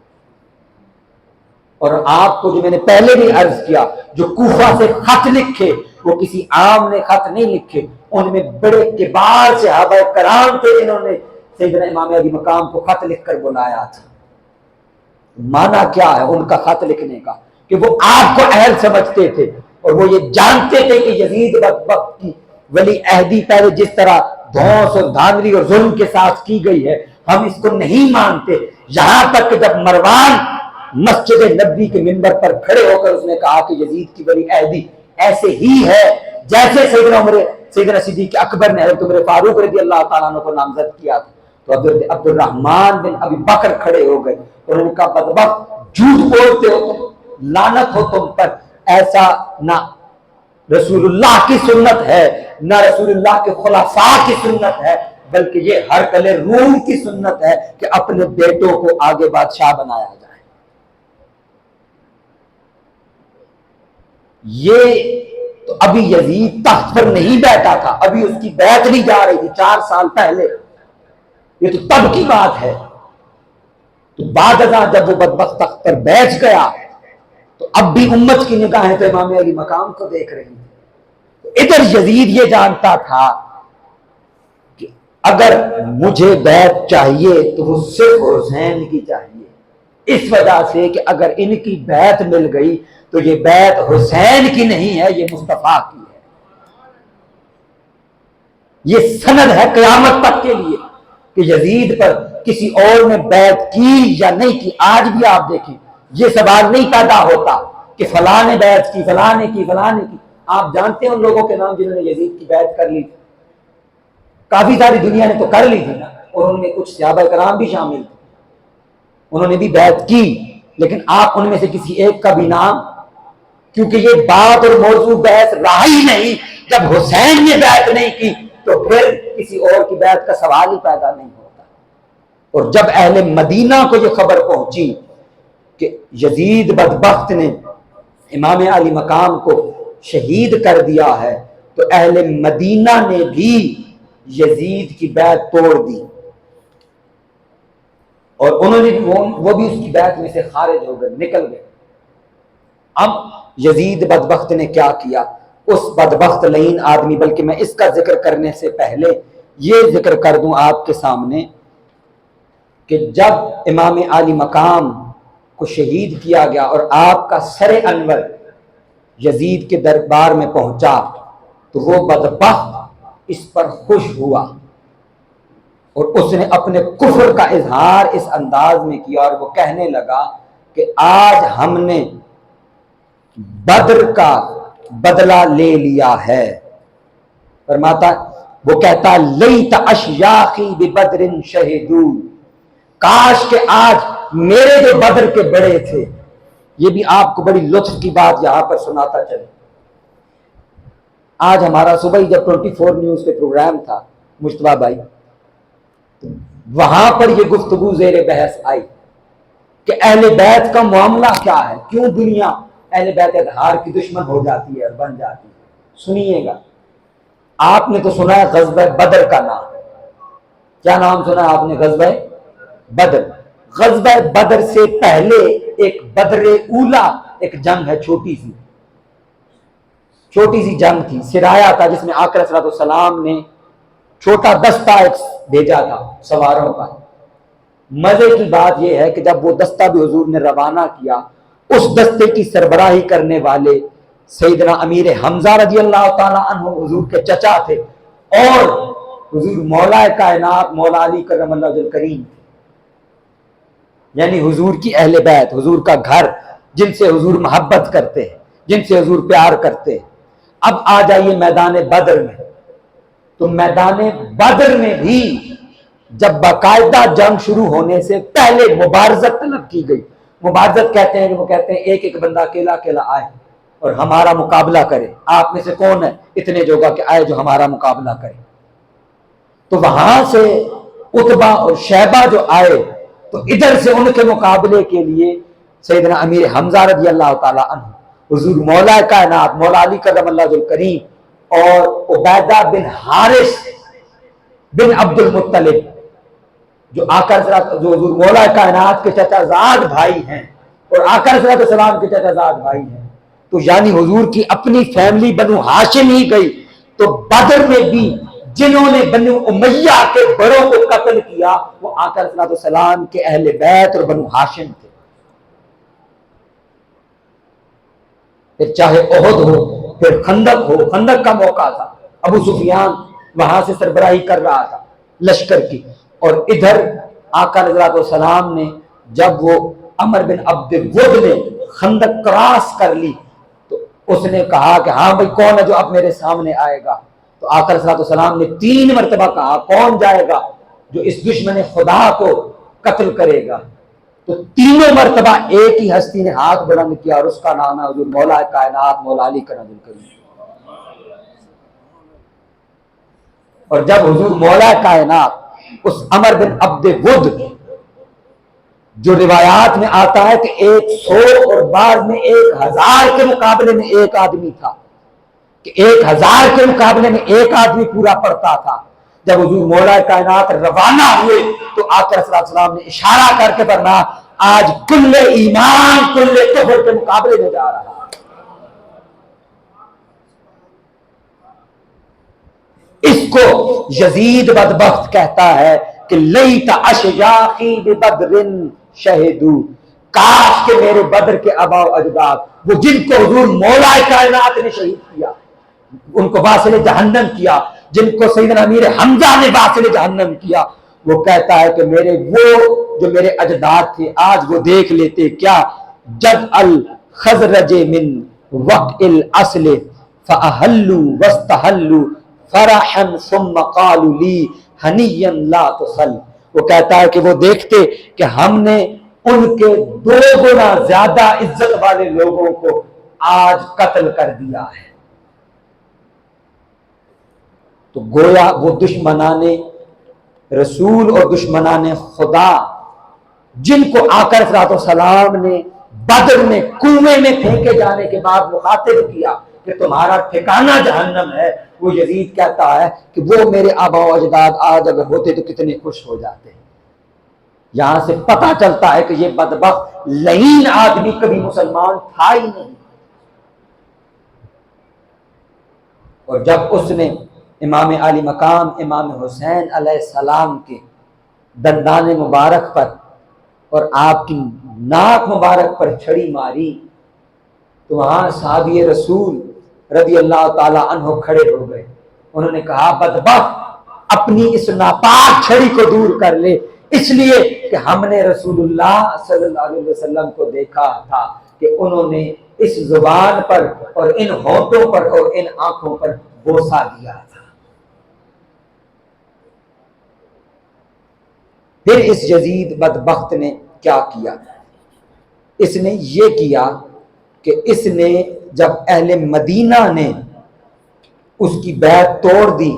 اور آپ کو جو میں نے پہلے بھی عرض کیا، جو کوفہ سے خط لکھے وہ کسی عام نے خط نہیں لکھے، ان میں بڑے کبار صحابہ کرام تھے جنہوں نے سیدنا امام علی مقام کو خط لکھ کر بلایا تھا. معنی کیا ہے ان کا خط لکھنے کا؟ کہ وہ آپ کو اہل سمجھتے تھے اور وہ یہ جانتے تھے کہ یزید بدبخت کی ولی عہدی پہلے جس طرح دھونس اور دھاندلی اور ظلم کے ساتھ کی گئی ہے ہم اس کو نہیں مانتے، یہاں تک کہ جب مروان مسجد نبی کے منبر پر کھڑے ہو کر اس نے کہا کہ یزید کی ولی عہدی ایسے ہی ہے جیسے سیدنا صدیق اکبر نے حضرت عمر فاروق رضی اللہ تعالیٰ عنہ کو نامزد کیا تھا، تو حضرت عبد الرحمن بن ابی بکر کھڑے ہو گئے، انہوں نے کہا بدبخت جھوٹ بولتے ہو تم، لعنت ہو تم پر، ایسا نہ رسول اللہ کی سنت ہے نہ رسول اللہ کے خلفاء کی سنت ہے، بلکہ یہ ہرقل روم کی سنت ہے کہ اپنے بیٹوں کو آگے بادشاہ بنایا جائے۔ یہ تو ابھی یزید تخت پر نہیں بیٹھا تھا، ابھی اس کی بیعت نہیں جا رہی تھی 4 سال پہلے، یہ تو تب کی بات ہے۔ تو بعد ازاں جب وہ بدبخت تخت پر بیٹھ گیا تو اب بھی امت کی نگاہیں تو امام علی مقام کو دیکھ رہی تھی۔ ادھر یزید یہ جانتا تھا کہ اگر مجھے بیعت چاہیے تو وہ صرف حسین کی چاہیے، اس وجہ سے کہ اگر ان کی بیعت مل گئی تو یہ بیعت حسین کی نہیں ہے، یہ مصطفیٰ کی ہے۔ یہ سند ہے قیامت تک کے لیے کہ یزید پر کسی اور نے بیعت کی یا نہیں کی۔ آج بھی آپ دیکھیں یہ سوال نہیں پیدا ہوتا کہ فلاں نے بیعت کی، فلاں نے کی، فلاں نے کی۔ آپ جانتے ہیں ان لوگوں کے نام جنہوں نے یزید کی بیعت کر لی تھی؟ کافی ساری دنیا نے تو کر لی تھی نا، اور ان میں کچھ صحابہ کرام بھی شامل تھے، انہوں نے بھی بیعت کی، لیکن آپ ان میں سے کسی ایک کا بھی نام، کیونکہ یہ بات اور موضوع بحث رہا ہی نہیں۔ جب حسین نے بیعت نہیں کی تو پھر کسی اور کی بیعت کا سوال ہی پیدا نہیں ہوتا۔ اور جب اہل مدینہ کو یہ خبر پہنچی کہ یزید بدبخت نے امام علی مقام کو شہید کر دیا ہے تو اہل مدینہ نے بھی یزید کی بیعت توڑ دی، اور انہوں نے وہ بھی اس کی بیعت میں سے خارج ہو گئے، نکل گئے۔ اب یزید بدبخت نے کیا کیا؟ اس بدبخت لعین آدمی، بلکہ میں اس کا ذکر کرنے سے پہلے یہ ذکر کر دوں آپ کے سامنے کہ جب امام علی مقام کو شہید کیا گیا اور آپ کا سر انور یزید کے دربار میں پہنچا تو وہ بدبخت اس پر خوش ہوا اور اس نے اپنے کفر کا اظہار اس انداز میں کیا، اور وہ کہنے لگا کہ آج ہم نے بدر کا بدلہ لے لیا ہے۔ فرماتا وہ کہتا لیت اشیاخی ببدر شہدو، کاش کہ آج میرے جو بدر کے بڑے تھے۔ یہ بھی آپ کو بڑی لطف کی بات یہاں پر سناتا چلے، آج ہمارا صبح ہی جب 24 نیوز پہ پروگرام تھا مجتبیٰ بھائی، وہاں پر یہ گفتگو زیر بحث آئی کہ اہل بیت کا معاملہ کیا ہے، کیوں دنیا اہل بیت اطہار کی دشمن ہو جاتی ہے اور بن جاتی ہے۔ سنیے گا، آپ نے تو سنا ہے غزوہ بدر کا نام، کیا نام سنا ہے آپ نے؟ غزوہ بدر۔ غزوہ بدر سے پہلے ایک بدر اولا ایک جنگ ہے، چھوٹی سی جنگ تھی، سرایا تھا، جس میں آقا صلی اللہ علیہ وسلم نے چھوٹا دستہ ایک بھیجا تھا سواروں کا۔ مزے کی بات یہ ہے کہ جب وہ دستہ بھی حضور نے روانہ کیا، اس دستے کی سربراہی کرنے والے سیدنا امیر حمزہ رضی اللہ تعالی عنہ حضور کے چچا تھے، اور حضور مولا کائنات مولا علی کرم اللہ وجہ الکریم، یعنی حضور کی اہل بیت، حضور کا گھر، جن سے حضور محبت کرتے ہیں، جن سے حضور پیار کرتے ہیں۔ اب آ جائیے میدان بدر میں، تو میدان بدر میں بھی جب باقاعدہ جنگ شروع ہونے سے پہلے مبارزت طلب کی گئی۔ مبارزت کہتے ہیں کہ وہ کہتے ہیں ایک ایک بندہ اکیلا اکیلا آئے اور ہمارا مقابلہ کرے، آپ میں سے کون ہے اتنے جوگا کہ آئے جو ہمارا مقابلہ کرے۔ تو وہاں سے عتبہ اور شیبہ جو آئے تو ادھر سے ان کے مقابلے کے لیے سیدنا امیر حمزہ رضی اللہ تعالی عنہ، حضور مولا کائنات مولا علی کرم اللہ وجہ الکریم، اور عبیدہ بن حارث بن عبد المطلب جو حضور مولا کائنات کے چچا زاد بھائی ہیں اور آقا صلی اللہ علیہ وسلم کے چچا زاد بھائی ہیں، تو یعنی حضور کی اپنی فیملی بنو ہاشم ہی گئی۔ تو بدر میں بھی جنہوں نے بنو امیہ کے بڑوں کو قتل کیا وہ آقا صلی اللہ علیہ وسلم کے اہل بیت اور بنو ہاشم تھے۔ پھر چاہے احد ہو، پھر خندق ہو، خندق کا موقع تھا، ابو سفیان وہاں سے سربراہی کر رہا تھا لشکر کی، اور ادھر آقا علیہ الصلوۃ والسلام نے جب وہ عمر بن عبد ود نے خندق کراس کر لی تو اس نے کہا کہ ہاں بھائی کون ہے جو اب میرے سامنے آئے گا؟ تو آقا علیہ الصلوۃ والسلام نے 3 مرتبہ کہا کون جائے گا جو اس دشمن خدا کو قتل کرے گا؟ تو تینوں مرتبہ ایک ہی ہستی نے ہاتھ بلند کیا، اور اس کا نام ہے حضور مولا کائنات مولا علی کرم الکریم۔ اور جب حضور مولا کائنات اس عمر بن عبد ود، جو روایات میں آتا ہے کہ 100 اور بعض میں 1000 کے مقابلے میں ایک آدمی تھا، کہ 1000 کے مقابلے میں ایک آدمی پورا پڑتا تھا، جب حضور مولا کائنات روانہ ہوئے تو آقا صلی اللہ علیہ وسلم نے اشارہ کر کے فرمایا آج کل ایمان کل کفر کے مقابلے میں جا رہا ہے۔ اس کو یزید بدبخت کہتا ہے کہ لیت اشیاخی ببدر شہدوا، کاش کہ میرے بدر کے آباء و اجداد، وہ جن کو حضور مولا کائنات نے شہید کیا، ان کو واصل جہنم کیا، جن کو سیدنا امیر حمزہ نے واصل جہنم کیا، وہ کہتا ہے کہ میرے وہ جو میرے اجداد تھے آج وہ دیکھ لیتے کیا جد الخزرج من وقت الاصل فاحلوا واستحلوا فرحا ثم قالوا لی ہنیا لا تخل۔ وہ کہتا ہے کہ وہ دیکھتے کہ ہم نے ان کے 2 گنا زیادہ عزت والے لوگوں کو آج قتل کر دیا ہے۔ تو گویا وہ دشمنان رسول اور دشمنان خدا جن کو آقا علیہ الصلوۃ والسلام نے بدر میں کنویں میں پھینکے جانے کے بعد مخاطب کیا کہ تمہارا ٹھکانہ جہنم ہے، وہ یزید کہتا ہے کہ وہ میرے آباء و اجداد آج اگر ہوتے تو کتنے خوش ہو جاتے۔ یہاں سے پتہ چلتا ہے کہ یہ بدبخت لعین آدمی کبھی مسلمان تھا ہی نہیں۔ اور جب اس نے امام علی مقام امام حسین علیہ السلام کے دندان مبارک پر اور آپ کی ناک مبارک پر چھڑی ماری تو وہاں صحابی رسول رضی اللہ تعالی عنہ کھڑے ہو گئے، انہوں نے کہا بدبخت اپنی اس ناپاک چھڑی کو دور کر لے، اس لیے کہ ہم نے رسول اللہ صلی اللہ علیہ وسلم کو دیکھا تھا کہ انہوں نے اس زبان پر اور ان ہونٹوں پر اور ان آنکھوں پر بوسہ دیا تھا۔ پھر اس یزید بدبخت نے کیا کیا؟ اس نے یہ کیا کہ اس نے جب اہل مدینہ نے اس کی بیعت توڑ دی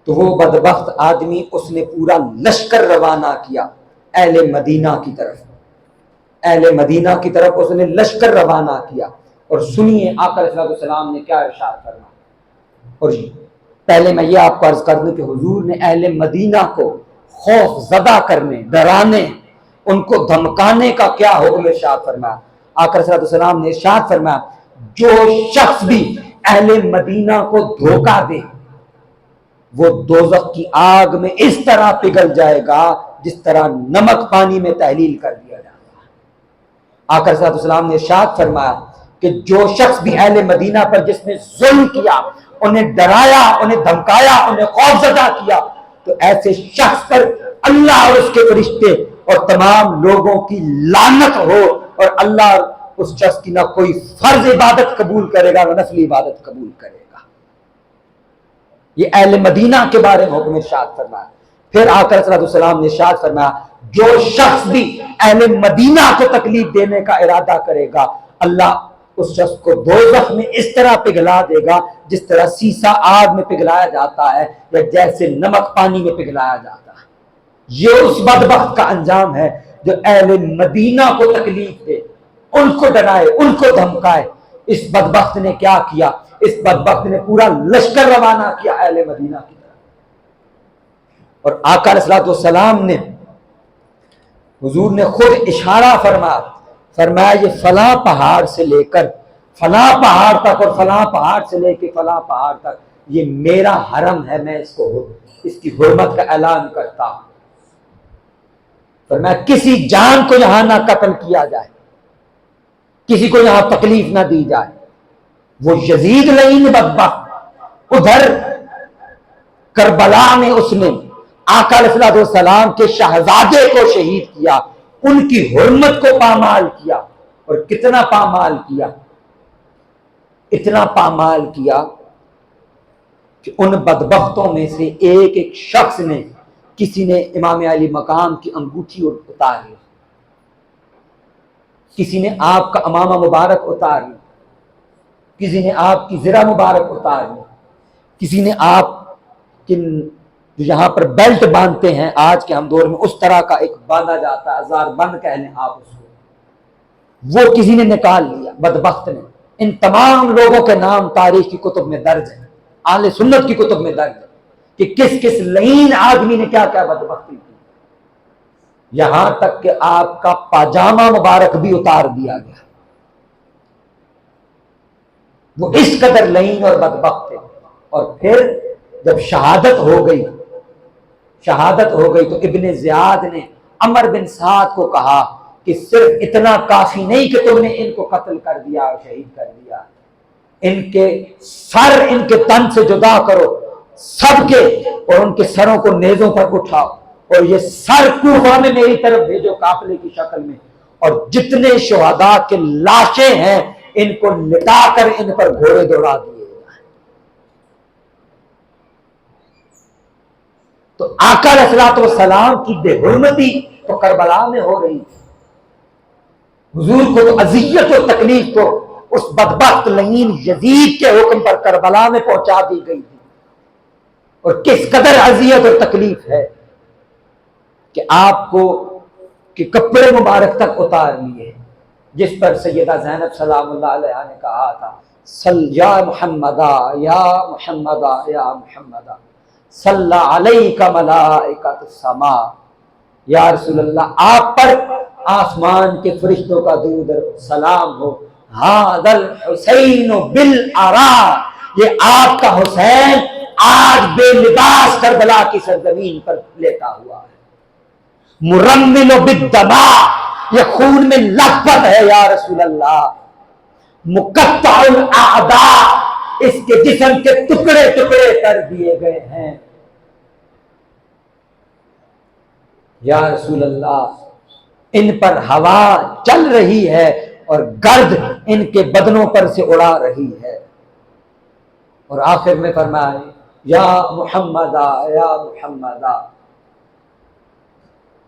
تو وہ بدبخت آدمی اس نے پورا لشکر روانہ کیا اہل مدینہ کی طرف، اہل مدینہ کی طرف اس نے لشکر روانہ کیا۔ اور سنیے آقا علیہ السلام نے کیا ارشاد فرمایا۔ اور پہلے میں یہ آپ کو عرض کر دوں کہ حضور نے اہل مدینہ کو خوف زدہ کرنے، ڈرانے، ان کو دھمکانے کا کیا حکم ارشاد فرمایا۔ آقا علیہ السلام نے ارشاد فرمایا جو شخص بھی اہل مدینہ کو دھوکہ دے وہ دوزخ کی آگ میں اس طرح پگھل جائے گا جس طرح نمک پانی میں تحلیل کر دیا جاتا ہے۔ آقا علیہ السلام نے ارشاد فرمایا کہ جو شخص بھی اہل مدینہ پر جس نے ظلم کیا، انہیں ڈرایا، انہیں دھمکایا، انہیں خوف زدہ کیا، تو ایسے شخص پر اللہ اور اس کے فرشتے اور تمام لوگوں کی لعنت ہو، اور اللہ اس شخص کی نہ کوئی فرض عبادت قبول کرے گا نہ نفلی عبادت قبول کرے گا۔ یہ اہل مدینہ کے بارے میں حکم ارشاد فرمایا۔ پھر آقا علیہ السلام نے ارشاد فرمایا جو شخص بھی اہل مدینہ کو تکلیف دینے کا ارادہ کرے گا اللہ اس شخص کو دوزخ میں اس طرح پگھلا دے گا جس طرح سیسا آگ میں پگھلایا جاتا ہے یا جیسے نمک پانی میں پگھلایا جاتا ہے۔ یہ اس بدبخت کا انجام ہے جو اہل مدینہ کو تکلیف دے، ان کو ڈرائے، ان کو دھمکائے۔ اس بدبخت نے کیا کیا؟ اس بدبخت نے پورا لشکر روانہ کیا اہل مدینہ کی طرف، اور آقا علیہ السلام نے حضور نے خود اشارہ فرمایا یہ فلاں پہاڑ سے لے کر فلاں پہاڑ تک اور فلاں پہاڑ سے لے کے فلاں پہاڑ تک یہ میرا حرم ہے، میں اس کی حرمت کا اعلان کرتا ہوں۔ فرمایا کسی جان کو یہاں نہ قتل کیا جائے، کسی کو یہاں تکلیف نہ دی جائے، وہ یزید لعین بدبخت ادھر کربلا میں اس نے آقا علیہ الصلوۃ والسلام کے شہزادے کو شہید کیا، ان کی حرمت کو پامال کیا، اور کتنا پامال کیا، اتنا پامال کیا کہ ان بدبختوں میں سے ایک ایک شخص نے، کسی نے امام علی مقام کی انگوٹھی اتار لی، کسی نے آپ کا امامہ مبارک اتار لی، کسی نے آپ کی زرہ مبارک اتار لی، کسی نے آپ کی جو یہاں پر بیلٹ باندھتے ہیں آج کے ہم دور میں اس طرح کا ایک باندھا جاتا ہے، ہزار بند کہہ لیں آپ اس کو، وہ کسی نے نکال لیا بدبخت نے۔ ان تمام لوگوں کے نام تاریخ کی کتب میں درج ہیں، اہل سنت کی کتب میں درج ہے کہ کس کس لعین آدمی نے کیا کیا بدبختی کی، یہاں تک کہ آپ کا پاجامہ مبارک بھی اتار دیا گیا۔ وہ اس قدر لعین اور بدبخت تھے۔ اور پھر جب شہادت ہو گئی تو ابن زیاد نے عمر بن سعد کو کہا کہ صرف اتنا کافی نہیں کہ تم نے ان کو قتل کر دیا اور شہید کر دیا، ان کے سر ان کے تن سے جدا کرو سب کے، اور ان کے سروں کو نیزوں پر اٹھاؤ اور یہ سر کوفہ میں میری طرف بھیجو قافلے کی شکل میں، اور جتنے شہداء کے لاشیں ہیں ان کو لٹا کر ان پر گھوڑے دوڑا دیے۔ تو آقا علیہ الصلوۃ والسلام کی بے حرمتی تو کربلا میں ہو رہی تھی، حضور کو تو اذیت و تکلیف کو اس بدبخت لعین یزید کے حکم پر کربلا میں پہنچا دی گئی تھی۔ اور کس قدر اذیت اور تکلیف ہے کہ آپ کو کہ کپڑے مبارک تک اتار لیے، جس پر سیدہ زینب سلام اللہ علیہا نے کہا تھا یا محمدہ یا محمدہ یا محمدہ صلی علیک ملائکۃ السماء، یا رسول اللہ آپ پر آسمان کے فرشتوں کا درود و سلام ہو، ھذا الحسین بالعراء، یہ آپ کا حسین آج بے لباس کربلا کی سرزمین پر لیتا ہوا ہے، مرمل بالدماء، یہ خون میں لثپت ہے یا رسول اللہ، مقطع الاعداء، اس کے جسم کے ٹکڑے ٹکڑے کر دیے گئے ہیں یا رسول اللہ، ان پر ہوا چل رہی ہے اور گرد ان کے بدنوں پر سے اڑا رہی ہے۔ اور آخر میں فرمائے یا محمدہ یا محمدہ،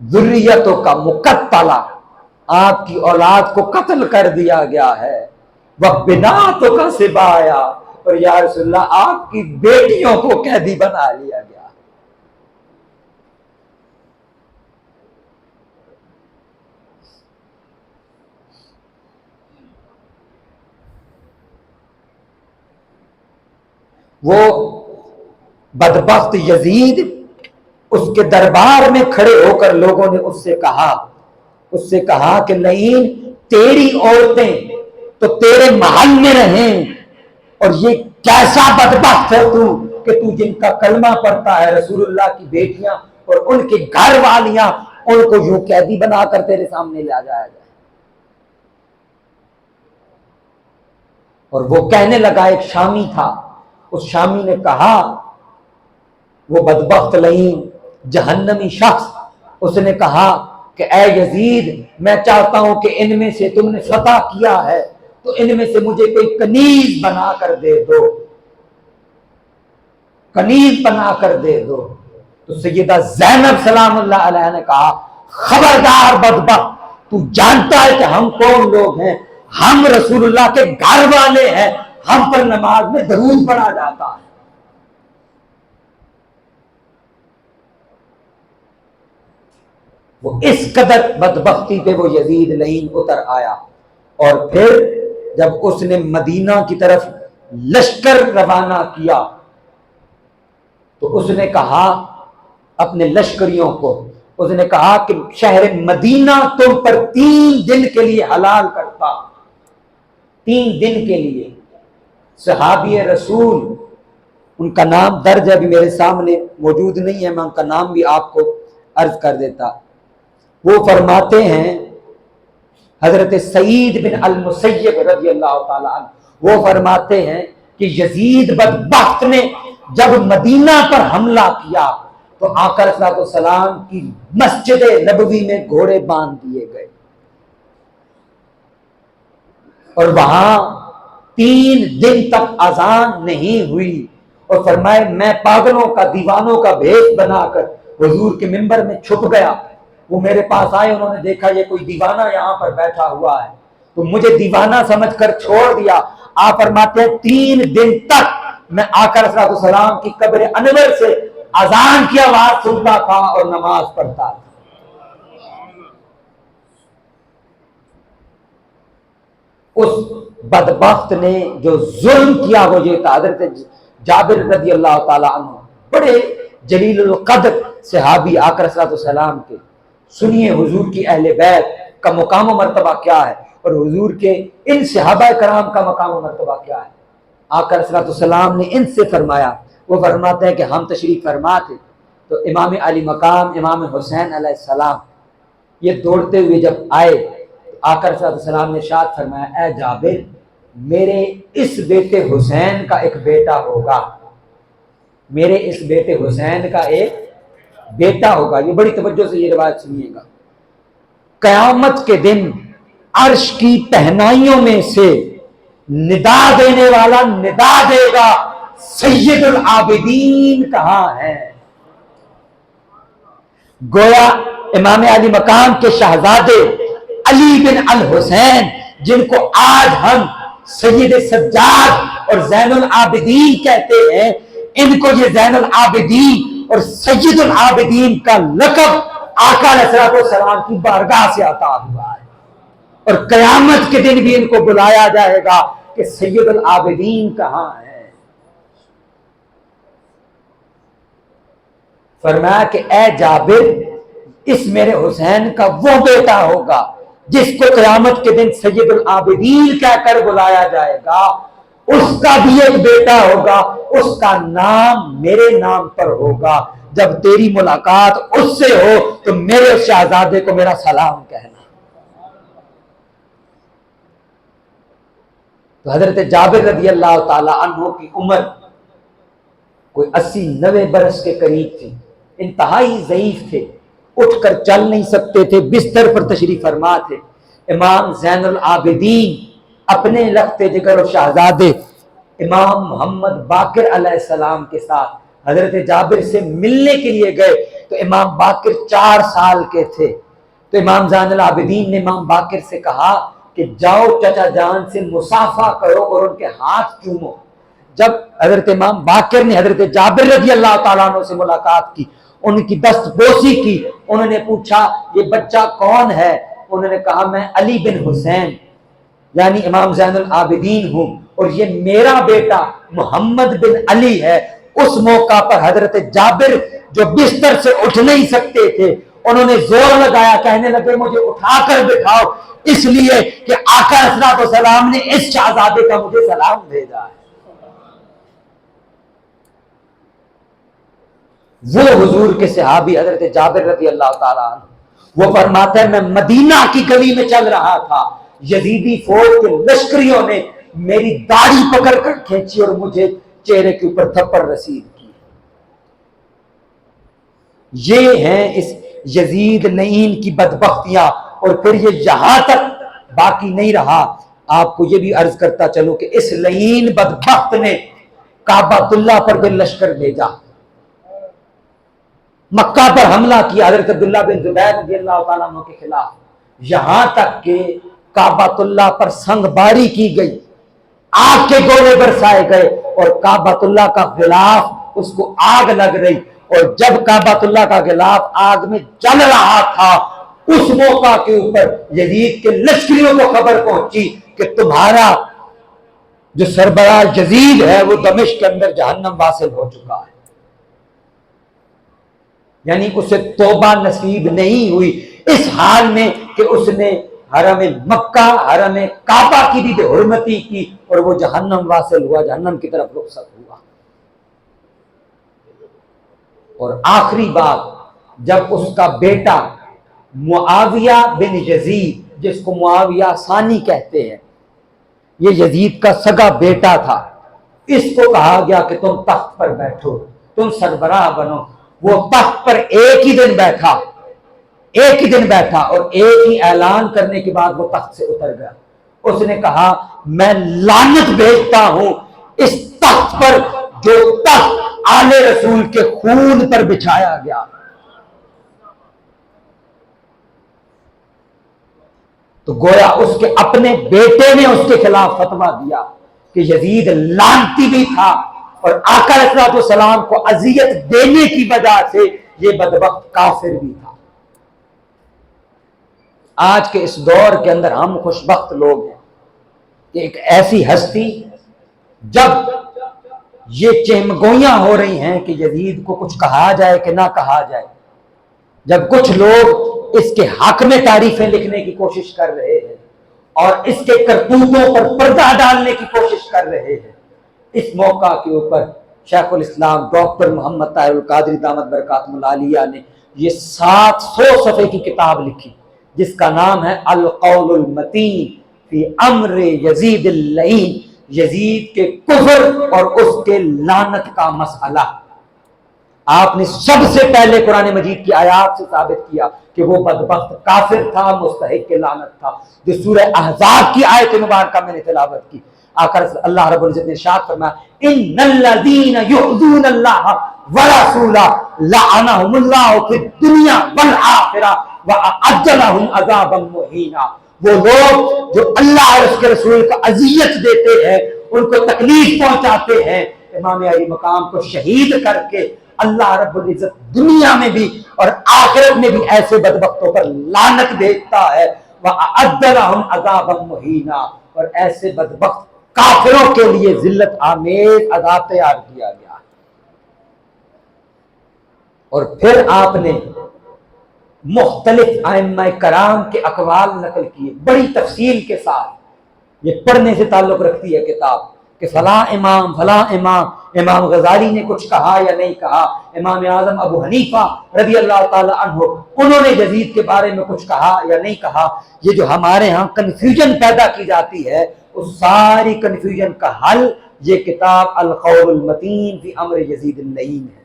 ذریتوں کا مقتلہ، آپ کی اولاد کو قتل کر دیا گیا ہے، وَبِنَاتُكَ سِبَايَا، اور یا رسول اللہ آپ کی بیٹیوں کو قیدی بنا لیا گیا۔ وہ بدبخت یزید اس کے دربار میں کھڑے ہو کر لوگوں نے اس سے کہا کہ لعین تیری عورتیں تو تیرے محل میں رہیں، اور یہ کیسا بدبخت ہے تو کہ تو جن کا کلمہ پڑھتا ہے رسول اللہ کی بیٹیاں اور ان کے گھر والیاں ان کو یوں قیدی بنا کر تیرے سامنے لا جایا جائے۔ اور وہ کہنے لگا، ایک شامی تھا، اس شامی نے کہا، وہ بدبخت لعین جہنمی شخص، اس نے کہا کہ اے یزید میں چاہتا ہوں کہ ان میں سے تم نے فتح کیا ہے تو ان میں سے مجھے کوئی کنیز بنا کر دے دو، کنیز بنا کر دے دو۔ تو سیدہ زینب سلام اللہ علیہ نے کہا خبردار بدبخت، تو جانتا ہے کہ ہم کون لوگ ہیں، ہم رسول اللہ کے گھر والے ہیں، ہم پر نماز میں درود پڑھا جاتا ہے۔ وہ اس قدر بدبختی پہ وہ یزید لعین اتر آیا، اور پھر جب اس نے مدینہ کی طرف لشکر روانہ کیا تو اس نے کہا اپنے لشکریوں کو، اس نے کہا کہ شہر مدینہ تم پر 3 دن کے لیے حلال کرتا، 3 دن کے لیے۔ صحابی رسول، ان کا نام درج ابھی میرے سامنے موجود نہیں ہے، میں ان کا نام بھی آپ کو عرض کر دیتا۔ وہ فرماتے ہیں حضرت سعید بن المسیب رضی اللہ تعالیٰ عنہ، وہ فرماتے ہیں کہ یزید بدبخت نے جب مدینہ پر حملہ کیا تو آقا علیہ الصلوۃ والسلام کی مسجد نبوی میں گھوڑے باندھ دیے گئے اور وہاں 3 دن تک اذان نہیں ہوئی، اور فرمائے میں پاگلوں کا دیوانوں کا بھیس بنا کر حضور کے منبر میں چھپ گیا۔ وہ میرے پاس آئے، انہوں نے دیکھا یہ کوئی دیوانہ یہاں پر بیٹھا ہوا ہے، تو مجھے دیوانہ سمجھ کر چھوڑ دیا۔ آپ فرماتے ہیں 3 دن تک میں آقا علیہ الصلوۃ والسلام کی قبر انور سے اذان کی آواز سنتا تھا اور نماز پڑھتا تھا۔ اس بدبخت نے جو ظلم کیا وہ یہ تھا۔ حضرت جابر رضی اللہ تعالی عنہ بڑے جلیل القدر صحابی آقا علیہ الصلوۃ والسلام کے، سنیے حضور کی اہل بیت کا مقام و مرتبہ کیا ہے اور حضور کے ان صحابہ کرام کا مقام و مرتبہ کیا ہے۔ آقا علیہ الصلوۃ والسلام نے ان سے فرمایا، وہ فرماتے ہیں کہ ہم تشریف فرما تھے تو امام علی مقام امام حسین علیہ السلام یہ دوڑتے ہوئے جب آئے، آقا علیہ السلام نے ارشاد فرمایا، اے جابر میرے اس بیٹے حسین کا ایک بیٹا ہوگا، میرے اس بیٹے حسین کا ایک بیٹا ہوگا۔ یہ بڑی توجہ سے یہ روایت سنیے گا۔ قیامت کے دن عرش کی پہنائیوں میں سے ندا دینے والا ندا دے گا، سید العابدین کہاں ہے؟ گویا امام علی مقام کے شہزادے علی بن الحسین، جن کو آج ہم سید سجاد اور زین العابدین کہتے ہیں، ان کو یہ زین العابدین اور سید العابدین کا لقب آقا علیہ السلام کی بارگاہ سے عطا ہوا ہے، اور قیامت کے دن بھی ان کو بلایا جائے گا کہ سید العابدین کہاں ہے۔ فرمایا کہ اے جابر اس میرے حسین کا وہ بیٹا ہوگا جس کو قیامت کے دن سید العابدین کہہ کر بلایا جائے گا، اس کا بھی ایک بیٹا ہوگا، اس کا نام میرے نام پر ہوگا۔ جب تیری ملاقات اس سے ہو تو میرے شہزادے کو میرا سلام کہنا۔ تو حضرت جابر رضی اللہ تعالی عنہ کی عمر کوئی 80-90 برس کے قریب تھی، انتہائی ضعیف تھے، اٹھ کر چل نہیں سکتے تھے، بستر پر تشریف فرما تھے۔ امام زین العابدین اپنے لخت جگر و شہزادے امام محمد باقر علیہ السلام کے ساتھ حضرت جابر سے ملنے کے لیے گئے تو امام باقر 4 سال کے تھے۔ تو امام زین العابدین نے امام باقر سے کہا کہ جاؤ چچا جان سے مصافحہ کرو اور ان کے ہاتھ چومو۔ جب حضرت امام باقر نے حضرت جابر رضی اللہ تعالیٰ عنہ سے ملاقات کی، ان کی دست بوسی کی، انہوں نے پوچھا یہ بچہ کون ہے؟ انہوں نے کہا میں علی بن حسین یعنی امام زین العابدین ہوں اور یہ میرا بیٹا محمد بن علی ہے۔ اس موقع پر حضرت جابر جو بستر سے اٹھ نہیں سکتے تھے، انہوں نے زور لگایا، کہنے لگے مجھے اٹھا کر بٹھاؤ، اس لیے کہ آقا علیہ السلام نے اس شہزادے کا مجھے سلام بھیجا ہے۔ وہ حضور کے صحابی حضرت جابر رضی اللہ تعالیٰ عنہ وہ فرماتے ہیں میں مدینہ کی گلی میں چل رہا تھا، یزیدی فوج کے لشکریوں نے میری داڑھی پکڑ کر کھینچی اور مجھے چہرے کے اوپر تھپڑ رسید کی۔ یہ ہیں اس یزید لعین کی بدبختیاں، اور پھر یہ یہاں تک باقی نہیں رہا۔ آپ کو یہ بھی عرض کرتا چلوں کہ اس لعین بدبخت نے کعبۃ اللہ پر بھی لشکر بھیجا، مکہ پر حملہ کیا حضرت عبداللہ بن زبیر رضی اللہ تعالیٰ عنہ کے خلاف، یہاں تک کہ کعبۃ اللہ پر سنگ باری کی گئی، آگ کے گولے برسائے گئے اور کعبۃ اللہ کا غلاف اس کو آگ لگ رہی، اور جب کعبۃ اللہ کا غلاف آگ میں جل رہا تھا اس موقع کے اوپر یزید کے لشکریوں کو خبر پہنچی کہ تمہارا جو سربراہ یزید ہے وہ دمشق کے اندر جہنم واصل ہو چکا ہے، یعنی اسے توبہ نصیب نہیں ہوئی، اس حال میں کہ اس نے حرم مکہ حرم کعبہ کی بھی بے حرمتی کی اور وہ جہنم واصل ہوا، جہنم کی طرف رخصت ہوا۔ اور آخری بات، جب اس کا بیٹا معاویہ بن یزید، جس کو معاویہ ثانی کہتے ہیں، یہ یزید کا سگا بیٹا تھا، اس کو کہا گیا کہ تم تخت پر بیٹھو، تم سربراہ بنو۔ وہ تخت پر ایک ہی دن بیٹھا اور ایک ہی اعلان کرنے کے بعد وہ تخت سے اتر گیا۔ اس نے کہا میں لعنت بھیجتا ہوں اس تخت پر جو تخت آل رسول کے خون پر بچھایا گیا۔ تو گویا اس کے اپنے بیٹے نے اس کے خلاف فتویٰ دیا کہ یزید لعنتی بھی تھا اور آقا علیہ الصلوۃ والسلام کو اذیت دینے کی وجہ سے یہ بدبخت کافر بھی تھا۔ آج کے اس دور کے اندر ہم خوش بخت لوگ ہیں کہ ایک ایسی ہستی، جب یہ چہمگوئیاں ہو رہی ہیں کہ یزید کو کچھ کہا جائے کہ نہ کہا جائے، جب کچھ لوگ اس کے حق میں تعریفیں لکھنے کی کوشش کر رہے ہیں اور اس کے کرتوتوں پر پردہ ڈالنے کی کوشش کر رہے ہیں، اس موقع کے اوپر شیخ الاسلام ڈاکٹر محمد طاہر القادری دامت برکاتہ العالیہ نے یہ 700 صفحے کی کتاب لکھی جس کا نام ہے القول المتین فی امر یزید اللعین، یزید کے کفر اور اس کے لعنت کا مسئلہ۔ آپ نے سب سے پہلے قرآن مجید کی آیات سے ثابت کیا کہ وہ بدبخت کافر تھا، مستحق کے لعنت تھا، جو سورہ احزاب کی آیت مبارکہ میں نے تلاوت کی۔ آخر اللہ رب العزت نے ارشاد فرمایا ان الذین یؤذون اللہ ورسولہ لعنہم اللہ فی الدنیا والآخرہ واعد لہم عذابا مہینا۔ وہ لوگ جو اللہ اور اس کے رسول کو اذیت دیتے ہیں، ان کو تکلیف پہنچاتے ہیں، امام علی مقام کو شہید کر کے اللہ رب العزت دنیا میں بھی اور آخرت میں بھی ایسے بدبختوں پر لعنت بھیجتا ہے، وَأَعَدَّ لَهُمْ عَذَابًا مُهِينًا، اور ایسے بدبخت کافروں کے لیے ذلت آمیز عذاب تیار کیا گیا۔ اور پھر آپ نے مختلف ائمہ کرام کے اقوال نقل کیے بڑی تفصیل کے ساتھ، یہ پڑھنے سے تعلق رکھتی ہے کتاب کہ فلاں امام امام غزالی نے کچھ کہا یا نہیں کہا، امام اعظم ابو حنیفہ رضی اللہ تعالی عنہ انہوں نے یزید کے بارے میں کچھ کہا یا نہیں کہا۔ یہ جو ہمارے ہاں کنفیوژن پیدا کی جاتی ہے، اس ساری کنفیوژن کا حل یہ کتاب القول المتین فی امر یزید اللعین ہے۔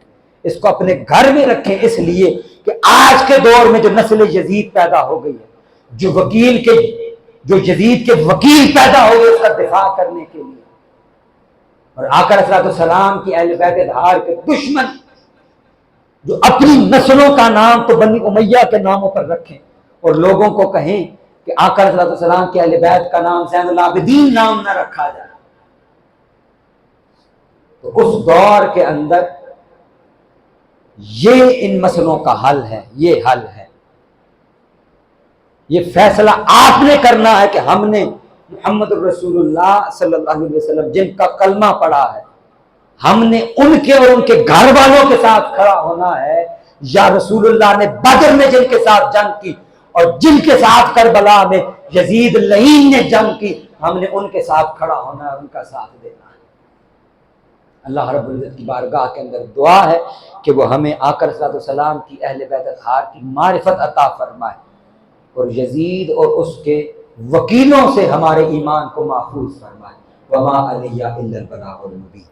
اس کو اپنے گھر میں رکھیں، اس لیے کہ آج کے دور میں جو نسل یزید پیدا ہو گئی ہے، جو یزید کے وکیل پیدا ہو گئے اس کا دفاع کرنے کے لیے، اور آقا علیہ الصلوۃ والسلام کی اہل بیت اطہار کے دشمن جو اپنی نسلوں کا نام تو بنی امیہ کے ناموں پر رکھیں اور لوگوں کو کہیں کہ آقا علیہ الصلوۃ والسلام کی اہل بیت کا نام زین العابدین نام نہ رکھا جائے، تو اس دور کے اندر یہ ان مسئلوں کا حل ہے، یہ حل ہے، یہ فیصلہ آپ نے کرنا ہے کہ ہم نے محمد رسول اللہ صلی اللہ علیہ وسلم جن کا کلمہ پڑھا ہے، ہم نے ان کے اور ان کے گھر والوں کے ساتھ کھڑا ہونا ہے، یا رسول اللہ نے بدر میں جن کے ساتھ جنگ کی اور جن کے ساتھ کربلا میں یزید اللعین نے جنگ کی، ہم نے ان کے ساتھ کھڑا ہونا ہے اور ان کا ساتھ دینا ہے۔ اللہ رب العزت کی بارگاہ کے اندر دعا ہے کہ وہ ہمیں آقا علیہ الصلوۃ والسلام کی اہل بیت اطہار کی معرفت عطا فرمائے اور یزید اور اس کے وکیلوں سے ہمارے ایمان کو محفوظ فرمائے۔ وما علیہ الا البلاغ المبین۔